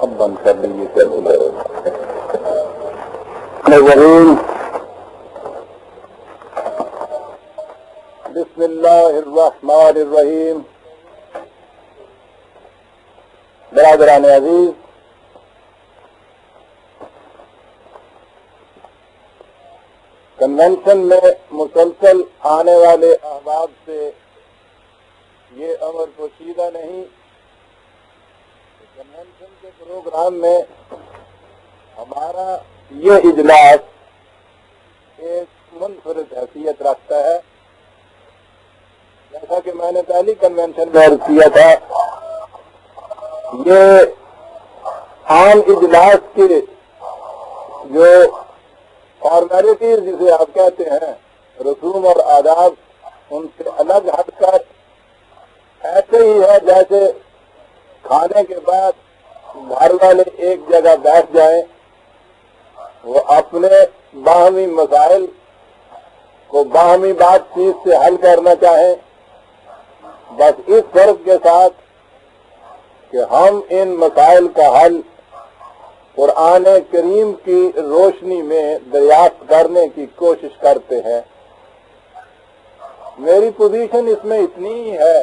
اب بند کر لیجیے الرحیم بسم اللہ الرحمن الرحیم. برادران عزیز، کنونشن میں مسلسل آنے والے احباب سے یہ امر پوشیدہ نہیں کہ کنونشن کے پروگرام میں ہمارا یہ اجلاس ایک منفرد حیثیت رکھتا ہے. جیسا کہ میں نے پہلی کنونشن میں عرض کیا تھا، یہ عام اجلاس کے جو فارمیلٹیز جسے آپ کہتے ہیں، رسوم اور آداب، ان سے الگ ہٹ کر ایسے ہی ہے جیسے کھانے کے بعد گھر والے ایک جگہ بیٹھ جائیں، وہ اپنے باہمی مسائل کو باہمی بات چیت سے حل کرنا چاہیں، بس اس فرق کے ساتھ کہ ہم ان مسائل کا حل قرآن کریم کی روشنی میں دریافت کرنے کی کوشش کرتے ہیں. میری پوزیشن اس میں اتنی ہی ہے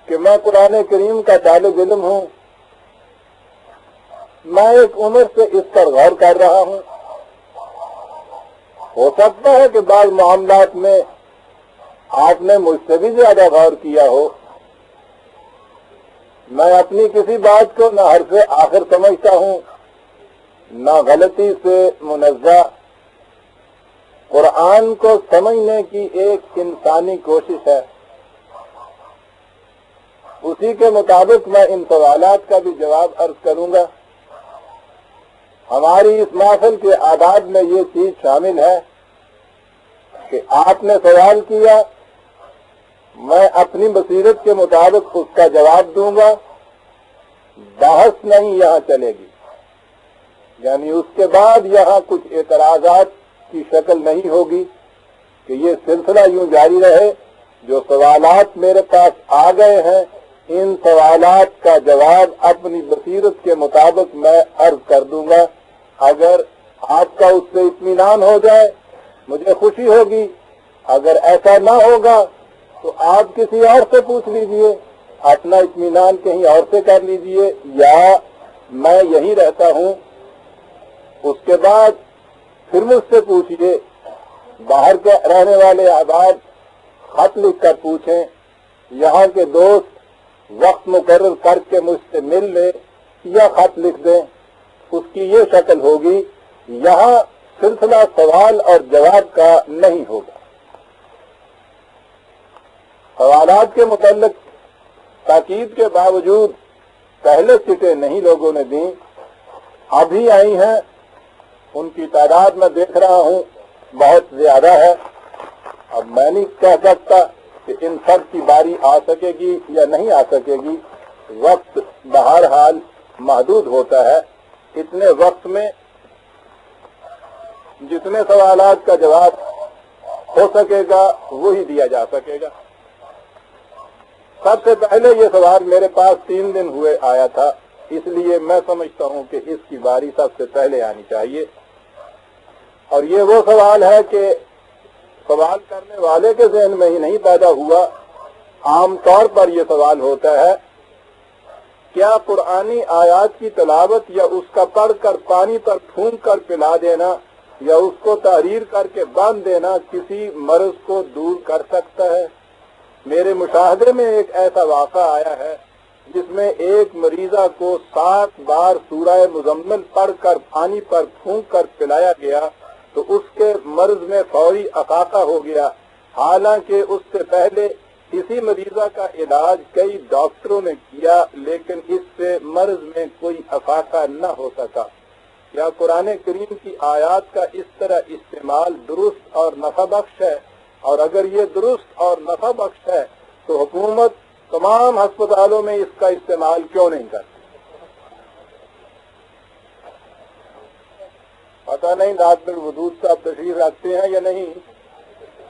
کہ میں قرآن کریم کا طالب علم ہوں. میں ایک عمر سے اس پر غور کر رہا ہوں. ہو سکتا ہے کہ بعض معاملات میں آپ نے مجھ سے بھی زیادہ غور کیا ہو. میں اپنی کسی بات کو نہ حرف آخر سمجھتا ہوں، نہ غلطی سے منزہ. قرآن کو سمجھنے کی ایک انسانی کوشش ہے. اسی کے مطابق میں ان سوالات کا بھی جواب عرض کروں گا. ہماری اس محفل کے آداب میں یہ چیز شامل ہے کہ آپ نے سوال کیا، میں اپنی بصیرت کے مطابق اس کا جواب دوں گا. بحث نہیں یہاں چلے گی، یعنی اس کے بعد یہاں کچھ اعتراضات کی شکل نہیں ہوگی کہ یہ سلسلہ یوں جاری رہے. جو سوالات میرے پاس آ گئے ہیں، ان سوالات کا جواب اپنی بصیرت کے مطابق میں عرض کر دوں گا. اگر آپ کا اس سے اطمینان ہو جائے مجھے خوشی ہوگی، اگر ایسا نہ ہوگا تو آپ کسی اور سے پوچھ لیجئے، اپنا اطمینان کہیں اور سے کر لیجئے، یا میں یہیں رہتا ہوں. اس کے بعد پھر مجھ سے پوچھئے. باہر کے رہنے والے احباب خط لکھ کر پوچھیں، یہاں کے دوست وقت مقرر کر کے مجھ سے مل لیں یا خط لکھ دیں. اس کی یہ شکل ہوگی. یہاں سلسلہ سوال اور جواب کا نہیں ہوگا. سوالات کے متعلق تاکید کے باوجود پہلے سٹیں نہیں لوگوں نے دیں، ابھی آئی ہیں. ان کی تعداد میں دیکھ رہا ہوں بہت زیادہ ہے. اب میں نہیں کہہ سکتا کہ ان سب کی باری آ سکے گی یا نہیں آ سکے گی. وقت بہرحال محدود ہوتا ہے. اتنے وقت میں جتنے سوالات کا جواب ہو سکے گا وہی دیا جا سکے گا. سب سے پہلے یہ سوال میرے پاس 3 دن ہوئے آیا تھا، اس لیے میں سمجھتا ہوں کہ اس کی باری سب سے پہلے آنی چاہیے. اور یہ وہ سوال ہے کہ سوال کرنے والے کے ذہن میں ہی نہیں پیدا ہوا. عام طور پر یہ سوال ہوتا ہے، کیا قرآنی آیات کی تلاوت یا اس کا پڑھ کر پانی پر پھونک کر پلا دینا یا اس کو تحریر کر کے باندھ دینا کسی مرض کو دور کر سکتا ہے؟ میرے مشاہدے میں ایک ایسا واقعہ آیا ہے جس میں ایک مریضہ کو 7 بار سورہ مزمل پڑھ کر پانی پر پھونک کر پلایا گیا تو اس کے مرض میں فوری افاقہ ہو گیا. حالانکہ اس سے پہلے اسی مریضہ کا علاج کئی ڈاکٹروں نے کیا لیکن اس سے مرض میں کوئی افاقہ نہ ہو سکا. کیا قرآن کریم کی آیات کا اس طرح استعمال درست اور نفع بخش ہے؟ اور اگر یہ درست اور نفع بخش ہے تو حکومت تمام ہسپتالوں میں اس کا استعمال کیوں نہیں کرتی؟ پتہ نہیں ڈاکٹر ودود صاحب تشریف رکھتے ہیں یا نہیں.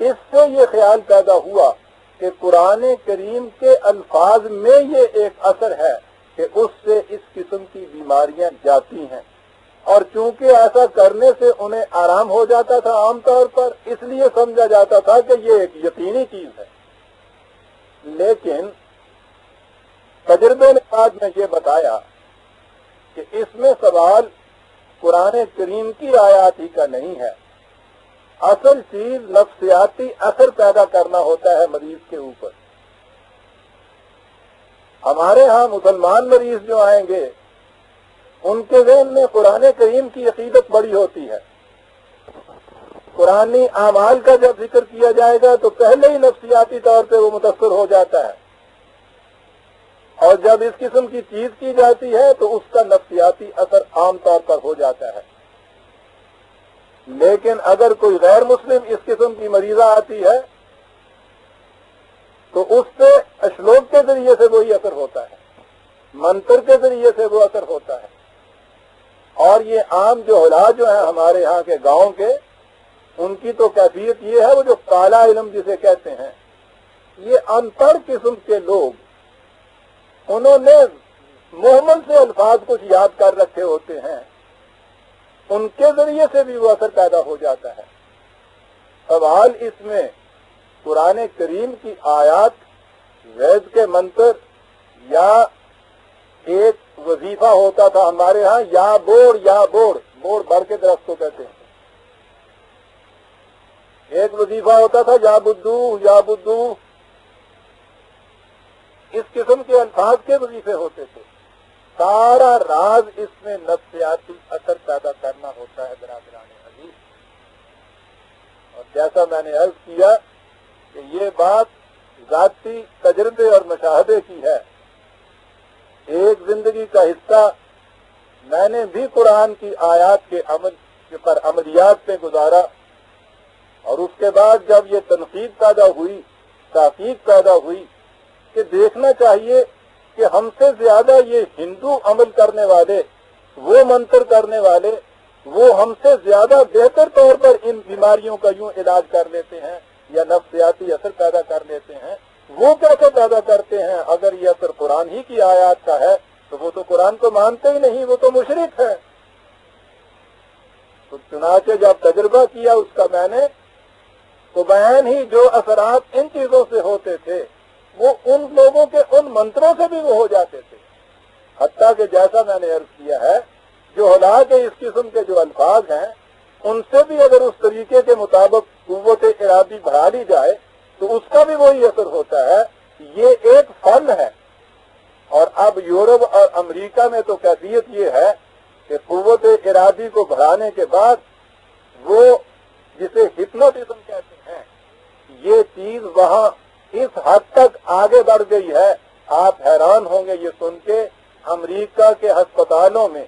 اس سے یہ خیال پیدا ہوا کہ قرآن کریم کے الفاظ میں یہ ایک اثر ہے کہ اس سے اس قسم کی بیماریاں جاتی ہیں، اور چونکہ ایسا کرنے سے انہیں آرام ہو جاتا تھا عام طور پر، اس لیے سمجھا جاتا تھا کہ یہ ایک یقینی چیز ہے۔ لیکن تجربے نے بعد میں یہ بتایا کہ اس میں سوال قرآن کریم کی آیات ہی کا نہیں ہے، اصل چیز نفسیاتی اثر پیدا کرنا ہوتا ہے مریض کے اوپر۔ ہمارے ہاں مسلمان مریض جو آئیں گے ان کے ذہن میں قرآن کریم کی عقیدت بڑی ہوتی ہے، قرآنی اعمال کا جب ذکر کیا جائے گا تو پہلے ہی نفسیاتی طور پہ وہ متاثر ہو جاتا ہے، اور جب اس قسم کی چیز کی جاتی ہے تو اس کا نفسیاتی اثر عام طور پر ہو جاتا ہے۔ لیکن اگر کوئی غیر مسلم اس قسم کی مریضہ آتی ہے تو اس پہ اشلوک کے ذریعے سے وہی اثر ہوتا ہے، منتر کے ذریعے سے وہ اثر ہوتا ہے۔ اور یہ عام جو حالات جو ہیں ہمارے یہاں کے گاؤں کے، ان کی تو کیفیت یہ ہے، وہ جو کالا علم جسے کہتے ہیں، یہ ان پڑھ قسم کے لوگ، انہوں نے محمل سے الفاظ کچھ یاد کر رکھے ہوتے ہیں، ان کے ذریعے سے بھی وہ اثر پیدا ہو جاتا ہے۔ سوال اس میں قرآن کریم کی آیات، وید کے منتر، یا ایک وظیفہ ہوتا تھا ہمارے ہاں، یا بوڑ بڑھ کے درخت کو کہتے ہیں، ایک وظیفہ ہوتا تھا یا بدو، اس قسم کے الفاظ کے وظیفے ہوتے تھے۔ سارا راز اس میں نفسیاتی اثر پیدا کرنا ہوتا ہے برادران عزیز۔ اور جیسا میں نے عرض کیا کہ یہ بات ذاتی تجربے اور مشاہدے کی ہے۔ ایک زندگی کا حصہ میں نے بھی قرآن کی آیات کے عمل پر عملیات پہ گزارا، اور اس کے بعد جب یہ تنقید پیدا ہوئی، تحقیق پیدا ہوئی کہ دیکھنا چاہیے کہ ہم سے زیادہ یہ ہندو عمل کرنے والے، وہ منتر کرنے والے، وہ ہم سے زیادہ بہتر طور پر ان بیماریوں کا یوں علاج کر لیتے ہیں یا نفسیاتی اثر پیدا کر لیتے ہیں، وہ کیسے پیدا کرتے ہیں؟ اگر یہ اثر قرآن ہی کی آیات کا ہے تو وہ تو قرآن کو مانتے ہی نہیں، وہ تو مشرک ہے۔ تو چنانچہ جب تجربہ کیا اس کا میں نے، تو بیان ہی جو اثرات ان چیزوں سے ہوتے تھے وہ ان لوگوں کے ان منتروں سے بھی وہ ہو جاتے تھے، حتیٰ کہ جیسا میں نے عرض کیا ہے، جو ہلا کے اس قسم کے جو الفاظ ہیں ان سے بھی اگر اس طریقے کے مطابق قوت ارادی بڑھا لی جائے تو اس کا بھی وہی اثر ہوتا ہے۔ یہ ایک فن ہے، اور اب یورپ اور امریکہ میں تو کیفیت یہ ہے کہ قوت ارادی کو بڑھانے کے بعد وہ جسے ہپنوٹزم کہتے ہیں، یہ چیز وہاں اس حد تک آگے بڑھ گئی ہے، آپ حیران ہوں گے یہ سن کے۔ امریکہ کے ہسپتالوں میں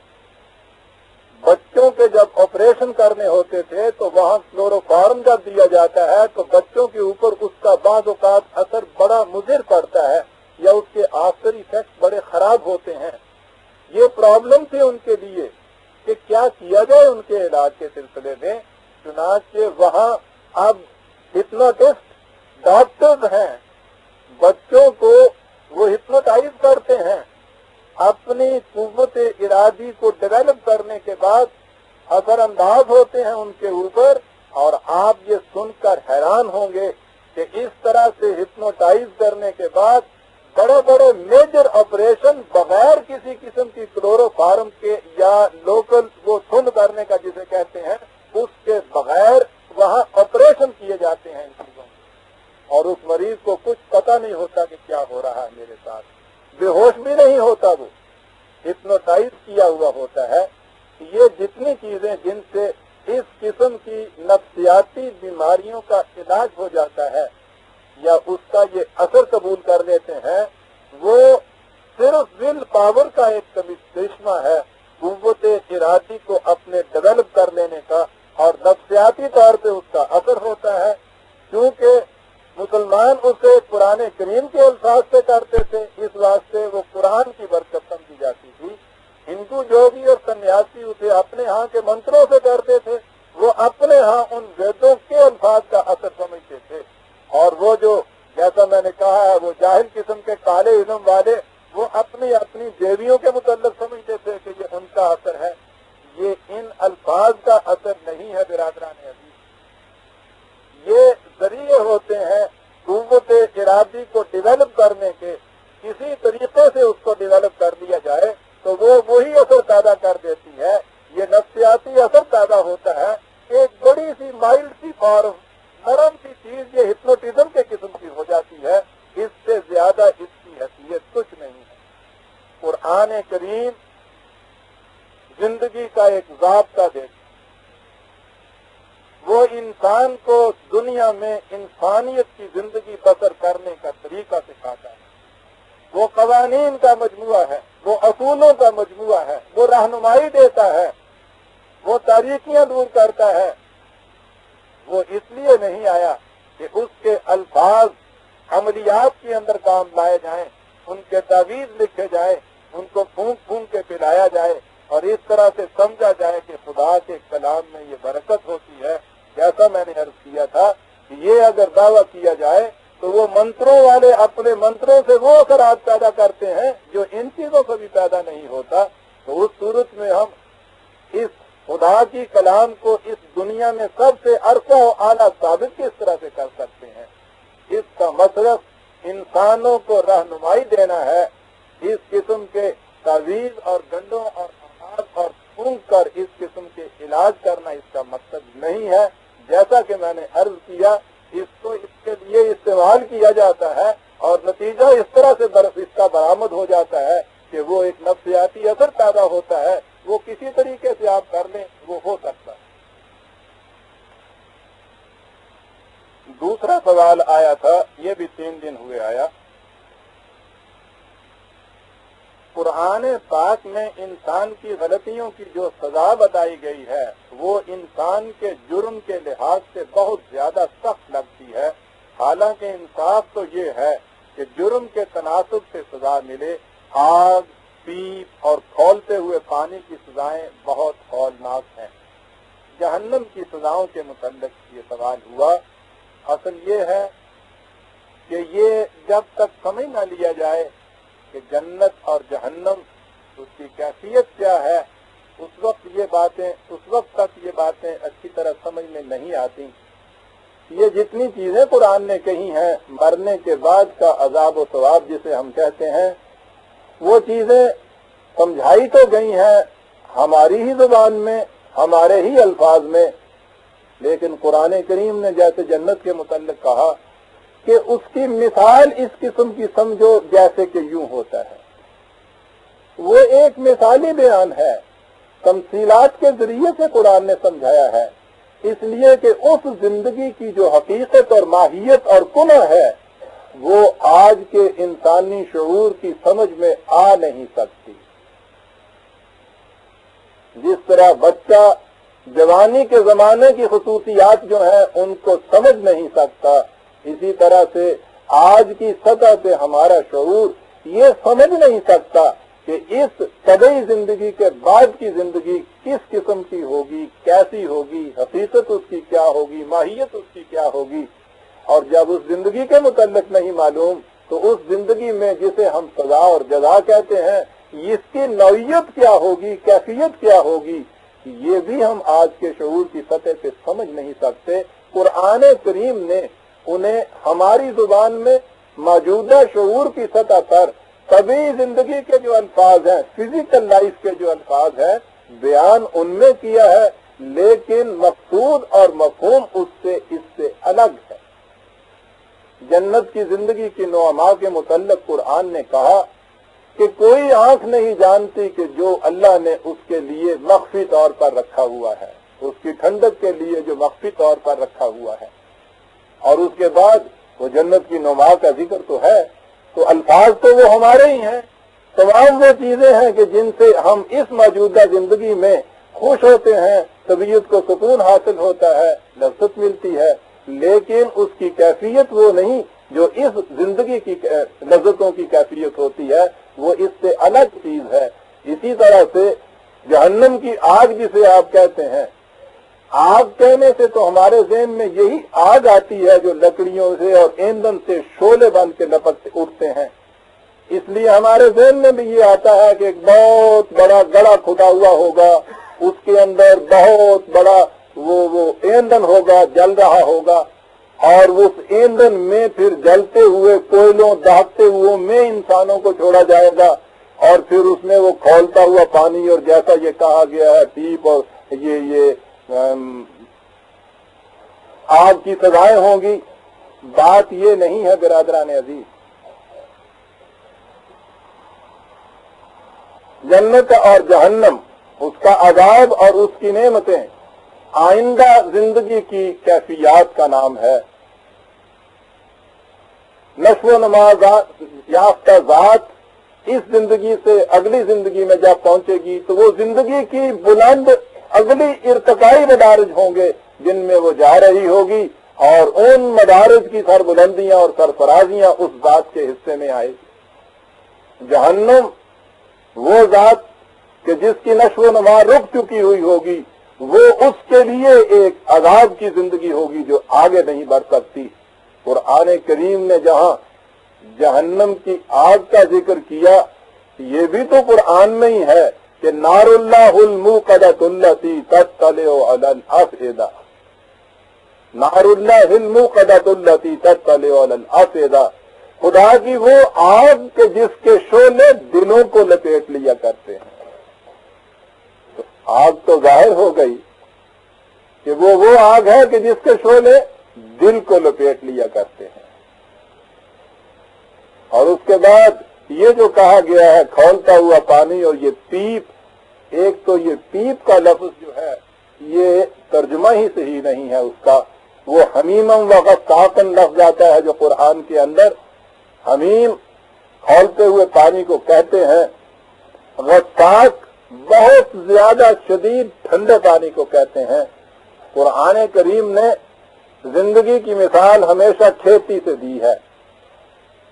بچوں کے جب آپریشن کرنے ہوتے تھے تو وہاں کلوروفارم جب دیا جاتا ہے تو بچوں کے اوپر اس کا بعض اوقات اثر بڑا مضر پڑتا ہے، یا اس کے آفٹر ایفیکٹ بڑے خراب ہوتے ہیں۔ یہ پرابلم تھی ان کے لیے کہ کیا کیا جائے ان کے علاج کے سلسلے میں۔ چنانچہ وہاں اب ہپنوٹسٹ ڈاکٹرز ہیں، بچوں کو وہ ہپنوٹائز کرتے ہیں، اپنی قوت ارادی کو ڈیولپ کرنے کے بعد اثر انداز ہوتے ہیں ان کے اوپر، اور آپ یہ سن کر حیران ہوں گے کہ اس طرح سے ہپنوٹائز کرنے کے بعد بڑے بڑے میجر آپریشن بغیر کسی قسم کی کلوروفارم کے یا لوکل وہ سن کرنے کا جسے کہتے ہیں، اس کے بغیر وہاں آپریشن کیے جاتے ہیں ان چیزوں میں، اور اس مریض کو کچھ پتہ نہیں ہوتا کہ کیا ہو رہا ہے میرے ساتھ، بے ہوش بھی نہیں ہوتا، وہ ہپنوٹائز کیا ہوا ہوتا ہے۔ یہ جتنی چیزیں جن سے اس قسم کی نفسیاتی بیماریوں کا علاج ہو جاتا ہے یا اس کا یہ اثر قبول کر لیتے ہیں، وہ صرف ول پاور کا ایک کرشمہ ہے، قوت ارادی کو اپنے ڈیولپ کر لینے کا، اور نفسیاتی طور پہ اس کا اثر ہوتا ہے۔ کیونکہ مسلمان اسے قرآن کریم کے الفاظ سے کرتے تھے، اس واسطے وہ قرآن کی برکت سمجھی جاتی تھی۔ ہندو جوگی اور سنیاسی اسے اپنے ہاں کے منتروں سے کرتے تھے، وہ اپنے ہاں ان ویدوں کے الفاظ کا اثر سمجھتے تھے۔ اپنی اپنی بیویوں کے متعلق سمجھتے تھے کہ یہ ان کا اثر ہے. یہ ان الفاظ کا اثر نہیں ہے برادران عزیز. یہ ذریعے ہوتے ہیں قوت ارادی کو ڈیولپ کرنے کے. کسی طریقے سے اس کو ڈیولپ کر دیا جائے تو وہ وہی اثر پیدا کر دیتی ہے. یہ نفسیاتی اثر پیدا ہوتا ہے. ایک بڑی سی مائلڈ سی فارم، نرم سی چیز یہ ہپنوٹزم کے قسم کی ہو جاتی ہے. اس سے زیادہ اس کی حیثیت کچھ نہیں ہے. قرآن کریم زندگی کا ایک ضابطہ دیتا، وہ انسان کو دنیا میں انسانیت کی زندگی بسر کرنے کا طریقہ سکھاتا ہے. وہ قوانین کا مجموعہ ہے، وہ اصولوں کا مجموعہ ہے، وہ رہنمائی دیتا ہے، وہ تاریکیاں دور کرتا ہے. وہ اس لیے نہیں آیا کہ اس کے الفاظ عملیات کے اندر کام لائے جائیں، ان کے تعویذ لکھے جائیں، ان کو پھونک پھونک کے پلایا جائے اور اس طرح سے سمجھا جائے کہ خدا کے کلام میں یہ برکت ہوتی ہے. جیسا میں نے عرض کیا تھا کہ یہ اگر دعویٰ کیا جائے تو وہ منتروں والے اپنے منتروں سے وہ اثرات پیدا کرتے ہیں جو ان چیزوں سے بھی پیدا نہیں ہوتا. تو اس صورت میں ہم اس خدا کی کلام کو اس دنیا میں سب سے ارقا و اعلیٰ ثابت کس طرح سے کر سکتے ہیں؟ اس کا مصرف انسانوں کو رہنمائی دینا ہے. اس قسم کے تعویذ اور گنڈوں اور امراض اور پھونک کر اس قسم کے علاج کرنا اس کا مقصد نہیں ہے. جیسا کہ میں نے عرض کیا، اس کو اس کے لیے استعمال کیا جاتا ہے اور نتیجہ اس طرح سے اس کا برآمد ہو جاتا ہے کہ وہ ایک نفسیاتی اثر پیدا ہوتا ہے. وہ کسی طریقے سے آپ کر لیں وہ ہو سکتا ہے. دوسرا سوال آیا تھا، یہ بھی 3 دن ہوئے آیا. قرآن پاک میں انسان کی غلطیوں کی جو سزا بتائی گئی ہے وہ انسان کے جرم کے لحاظ سے بہت زیادہ سخت لگتی ہے. حالانکہ انصاف تو یہ ہے کہ جرم کے تناسب سے سزا ملے. آگ، پیپ اور کھولتے ہوئے پانی کی سزائیں بہت ہولناک ہیں. جہنم کی سزاؤں کے متعلق یہ سوال ہوا. اصل یہ ہے کہ یہ جب تک سمجھ نہ لیا جائے کہ جنت اور جہنم اس کی کیفیت کیا ہے، اس وقت تک یہ باتیں اچھی طرح سمجھ میں نہیں آتی. یہ جتنی چیزیں قرآن نے کہی ہیں مرنے کے بعد کا عذاب و ثواب جسے ہم کہتے ہیں، وہ چیزیں سمجھائی تو گئی ہیں ہماری ہی زبان میں، ہمارے ہی الفاظ میں. لیکن قرآن کریم نے جیسے جنت کے متعلق کہا کہ اس کی مثال اس قسم کی سمجھو جیسے کہ یوں ہوتا ہے. وہ ایک مثالی بیان ہے، تمثیلات کے ذریعے سے قرآن نے سمجھایا ہے. اس لیے کہ اس زندگی کی جو حقیقت اور ماہیت اور کنہ ہے وہ آج کے انسانی شعور کی سمجھ میں آ نہیں سکتی. جس طرح بچہ جوانی کے زمانے کی خصوصیات جو ہیں ان کو سمجھ نہیں سکتا، اسی طرح سے آج کی سطح پہ ہمارا شعور یہ سمجھ نہیں سکتا کہ اس طبعی زندگی کے بعد کی زندگی کس قسم کی ہوگی، کیسی ہوگی، حقیقت اس کی کیا ہوگی، ماہیت اس کی کیا ہوگی. اور جب اس زندگی کے متعلق نہیں معلوم تو اس زندگی میں جسے ہم سزا اور جزا کہتے ہیں اس کی نوعیت کیا ہوگی، کیفیت کیا ہوگی، یہ بھی ہم آج کے شعور کی سطح پہ سمجھ نہیں سکتے. قرآن کریم نے انہیں ہماری زبان میں موجودہ شعور کی سطح پر طبعی زندگی کے جو الفاظ ہیں، فزیکل لائف کے جو الفاظ ہیں، بیان ان میں کیا ہے، لیکن مقصود اور مفہوم اس سے الگ ہے. جنت کی زندگی کی نعما کے متعلق قرآن نے کہا کہ کوئی آنکھ نہیں جانتی کہ جو اللہ نے اس کے لیے مخفی طور پر رکھا ہوا ہے، اس کی ٹھنڈک کے لیے جو مخفی طور پر رکھا ہوا ہے. اور اس کے بعد وہ جنت کی نعما کا ذکر تو ہے، تو الفاظ تو وہ ہمارے ہی ہیں. تمام وہ چیزیں ہیں کہ جن سے ہم اس موجودہ زندگی میں خوش ہوتے ہیں، طبیعت کو سکون حاصل ہوتا ہے، لذت ملتی ہے، لیکن اس کی کیفیت وہ نہیں جو اس زندگی کی لذتوں کی کیفیت ہوتی ہے، وہ اس سے الگ چیز ہے. اسی طرح سے جہنم کی آگ جسے آپ کہتے ہیں، آگ کہنے سے تو ہمارے ذہن میں یہی آگ آتی ہے جو لکڑیوں سے اور ایندھن سے شعلے بن کے لپکتے اٹھتے ہیں. اس لیے ہمارے ذہن میں بھی یہ آتا ہے کہ ایک بہت بڑا گڑھا کھدا ہوا ہوگا، اس کے اندر بہت بڑا وہ ایندھن ہوگا، جل رہا ہوگا، اور اس ایندھن میں پھر جلتے ہوئے کوئلوں دہتے ہوئے میں انسانوں کو چھوڑا جائے گا، اور پھر اس میں وہ کھولتا ہوا پانی، اور جیسا یہ کہا گیا ہے پیپ اور یہ آگ کی سزائیں ہوں گی۔ بات یہ نہیں ہے برادران عزیز، جنت اور جہنم، اس کا عذاب اور اس کی نعمتیں آئندہ زندگی کی کیفیات کا نام ہے۔ نشو و نما یافتہ ذات اس زندگی سے اگلی زندگی میں جب پہنچے گی تو وہ زندگی کی بلند اگلی ارتقائی مدارج ہوں گے جن میں وہ جا رہی ہوگی، اور ان مدارج کی سربلندیاں اور سرفرازیاں اس ذات کے حصے میں آئے گی۔ جہنم وہ ذات کہ جس کی نشو و نما رک چکی ہوئی ہوگی، وہ اس کے لیے ایک عذاب کی زندگی ہوگی جو آگے نہیں بڑھ سکتی۔ قرآن کریم نے جہاں جہنم کی آگ کا ذکر کیا، یہ بھی تو قرآن میں ہی ہے کہ نار اللہ الموقدۃ التی تطلع علی الافئدہ، نار اللہ الموقدۃ التی تطلع علی الافئدہ، خدا کی وہ آگ کے جس کے شعلے دلوں کو لپیٹ لیا کرتے ہیں۔ تو آگ تو ظاہر ہو گئی کہ وہ آگ ہے کہ جس کے شعلے دل کو لپیٹ لیا کرتے ہیں۔ اور اس کے بعد یہ جو کہا گیا ہے کھولتا ہوا پانی اور یہ پیپ، ایک تو یہ پیپ کا لفظ جو ہے یہ ترجمہ ہی صحیح نہیں ہے اس کا، وہ حمیمم و غساقن لفظ آتا ہے جو قرآن کے اندر حمیم کھولتے ہوئے پانی کو کہتے ہیں، غساق بہت زیادہ شدید ٹھنڈے پانی کو کہتے ہیں۔ قرآن کریم نے زندگی کی مثال ہمیشہ کھیتی سے دی ہے،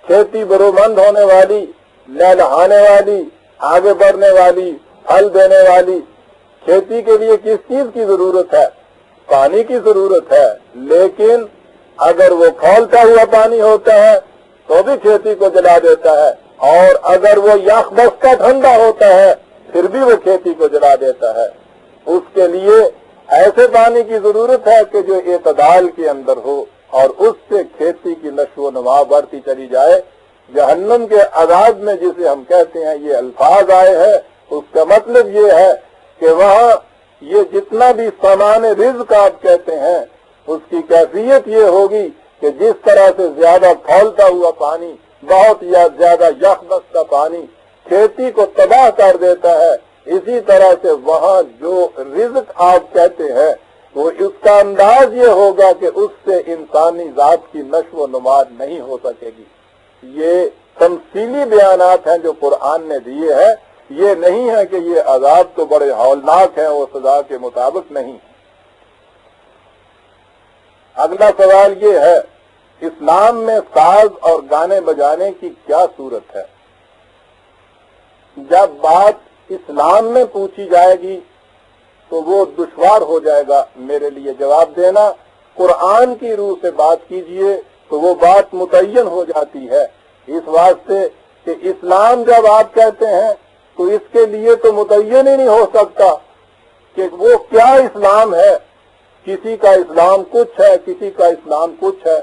کھیتی برومند ہونے والی، لہلہانے والی، آگے بڑھنے والی، پھل دینے والی۔ کھیتی کے لیے کس چیز کی ضرورت ہے؟ پانی کی ضرورت ہے، لیکن اگر وہ کھولتا ہوا پانی ہوتا ہے تو بھی کھیتی کو جلا دیتا ہے، اور اگر وہ یخ بستہ ٹھنڈا ہوتا ہے پھر بھی وہ کھیتی کو جلا دیتا ہے۔ اس کے لیے ایسے پانی کی ضرورت ہے کہ جو اعتدال کے اندر ہو، اور اس سے کھیتی کی نشو و نما بڑھتی چلی جائے۔ جہنم کے عذاب میں جسے ہم کہتے ہیں یہ الفاظ آئے ہیں، اس کا مطلب یہ ہے کہ وہاں یہ جتنا بھی سامان رزق آپ کہتے ہیں اس کی کیفیت یہ ہوگی کہ جس طرح سے زیادہ کھولتا ہوا پانی، بہت یا زیادہ یخ بستہ پانی کھیتی کو تباہ کر دیتا ہے، اسی طرح سے وہاں جو رزق آپ کہتے ہیں وہ اس کا انداز یہ ہوگا کہ اس سے انسانی ذات کی نشو و نما نہیں ہو سکے گی۔ یہ تمثیلی بیانات ہیں جو قرآن نے دیے ہیں، یہ نہیں ہے کہ یہ عذاب تو بڑے ہولناک ہیں، وہ سزا کے مطابق نہیں۔ اگلا سوال یہ ہے، اسلام میں ساز اور گانے بجانے کی کیا صورت ہے؟ جب بات اسلام میں پوچھی جائے گی تو وہ دشوار ہو جائے گا میرے لیے جواب دینا۔ قرآن کی روح سے بات کیجئے تو وہ بات متعین ہو جاتی ہے، اس واسطے کہ اسلام جب آپ کہتے ہیں تو اس کے لیے تو متعین ہی نہیں ہو سکتا کہ وہ کیا اسلام ہے۔ کسی کا اسلام کچھ ہے، کسی کا اسلام کچھ ہے۔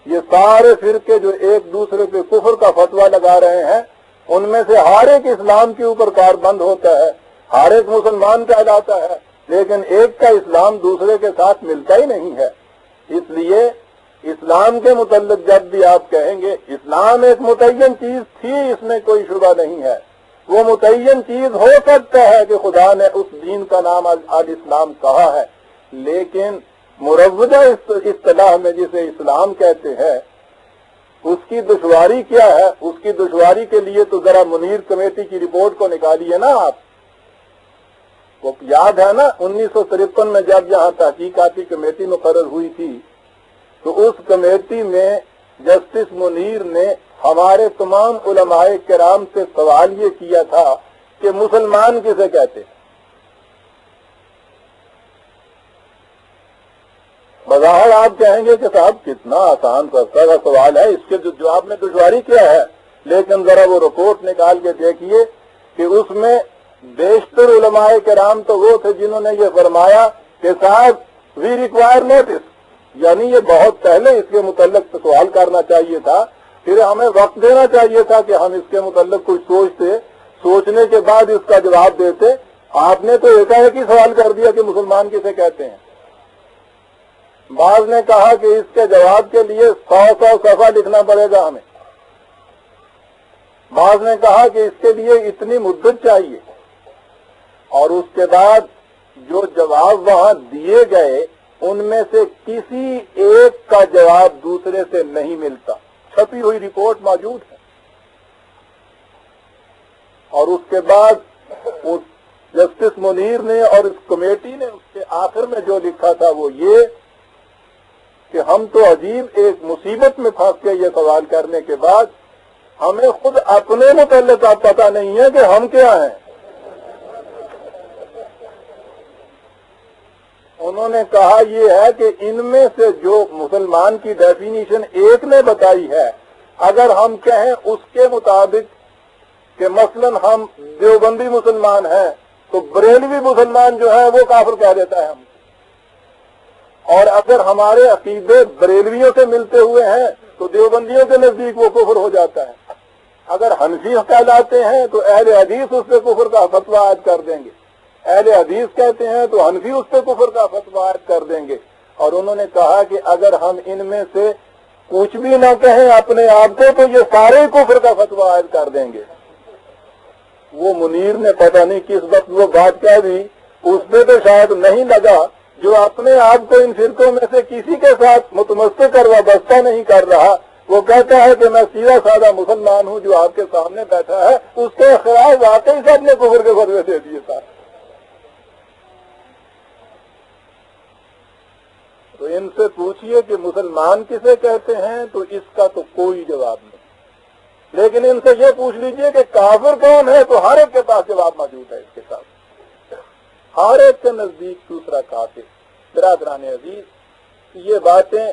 یہ سارے فرقے جو ایک دوسرے پہ کفر کا فتویٰ لگا رہے ہیں، ان میں سے ہر ایک اسلام کے اوپر کاربند ہوتا ہے، ہر ایک مسلمان کہلاتا ہے، لیکن ایک کا اسلام دوسرے کے ساتھ ملتا ہی نہیں ہے۔ اس لیے اسلام کے متعلق جب بھی آپ کہیں گے اسلام ایک متعین چیز تھی، اس میں کوئی شبہ نہیں ہے، وہ متعین چیز ہو سکتا ہے کہ خدا نے اس دین کا نام الاسلام کہا ہے، لیکن مروجہ اصطلاح میں جسے اسلام کہتے ہیں اس کی دشواری کیا ہے؟ اس کی دشواری کے لیے تو ذرا منیر کمیٹی کی رپورٹ کو نکالیے نا آپ، وہ یاد ہے نا 1953 میں جب یہاں تحقیقاتی کمیٹی مقرر ہوئی تھی تو اس کمیٹی میں جسٹس منیر نے ہمارے تمام علماء کرام سے سوال یہ کیا تھا کہ مسلمان کسے کہتے ہیں؟ بظاہر آپ کہیں گے کہ صاحب کتنا آسان سا سوال ہے، اس کے جواب میں دشواری کیا ہے؟ لیکن ذرا وہ رپورٹ نکال کے دیکھیے کہ اس میں بیشتر علماء کرام تو وہ تھے جنہوں نے یہ فرمایا کہ صاحب وی ریکوائر نوٹس، یعنی یہ بہت پہلے اس کے متعلق سوال کرنا چاہیے تھا، پھر ہمیں وقت دینا چاہیے تھا کہ ہم اس کے متعلق کچھ سوچتے، سوچنے کے بعد اس کا جواب دیتے۔ آپ نے تو ایک ہی سوال کر دیا کہ مسلمان کسے کہتے ہیں۔ بعض نے کہا کہ اس کے جواب کے لیے 100 صفحہ لکھنا پڑے گا ہمیں، بعض نے کہا کہ اس کے لیے اتنی مدت چاہیے، اور اس کے بعد جو جواب وہاں دیے گئے ان میں سے کسی ایک کا جواب دوسرے سے نہیں ملتا، چھپی ہوئی رپورٹ موجود ہے۔ اور اس کے بعد اس جسٹس منیر نے اور اس کمیٹی نے اس کے آخر میں جو لکھا تھا وہ یہ کہ ہم تو عجیب ایک مصیبت میں پھنس گئے یہ سوال کرنے کے بعد، ہمیں خود اپنے متعلق اب پتہ نہیں ہے کہ ہم کیا ہیں۔ انہوں نے کہا یہ ہے کہ ان میں سے جو مسلمان کی ڈیفینیشن ایک نے بتائی ہے، اگر ہم کہیں اس کے مطابق کہ مثلا ہم دیوبندی مسلمان ہیں تو بریلوی مسلمان جو ہے وہ کافر کہہ دیتا ہے ہم، اور اگر ہمارے عقیدے بریلویوں سے ملتے ہوئے ہیں تو دیوبندیوں کے نزدیک وہ کفر ہو جاتا ہے۔ اگر حنفی کہلاتے ہیں تو اہل حدیث اس پہ کفر کا فتویٰ عائد کر دیں گے، اہل حدیث کہتے ہیں تو حنفی اس پہ کفر کا فتویٰ عائد کر دیں گے۔ اور انہوں نے کہا کہ اگر ہم ان میں سے کچھ بھی نہ کہیں اپنے آپ کو تو یہ سارے کفر کا فتویٰ عائد کر دیں گے۔ وہ منیر نے پتہ نہیں کس وقت وہ بات کہہ دی، اس پہ تو شاید نہیں لگا، جو اپنے آپ کو ان فرقوں میں سے کسی کے ساتھ متمسک اور وابستہ نہیں کر رہا، وہ کہتا ہے کہ میں سیدھا سادہ مسلمان ہوں جو آپ کے سامنے بیٹھا ہے، اس کے خلاف واقعی سب نے کفر کے فتوے دے دیے تھا۔ تو ان سے پوچھئے کہ مسلمان کسے کہتے ہیں تو اس کا تو کوئی جواب نہیں، لیکن ان سے یہ پوچھ لیجئے کہ کافر کون ہے تو ہر ایک کے پاس جواب موجود ہے۔ اس کے ساتھ ہر ایک کے نزدیک دوسرا کافر۔ برادران عزیز، یہ باتیں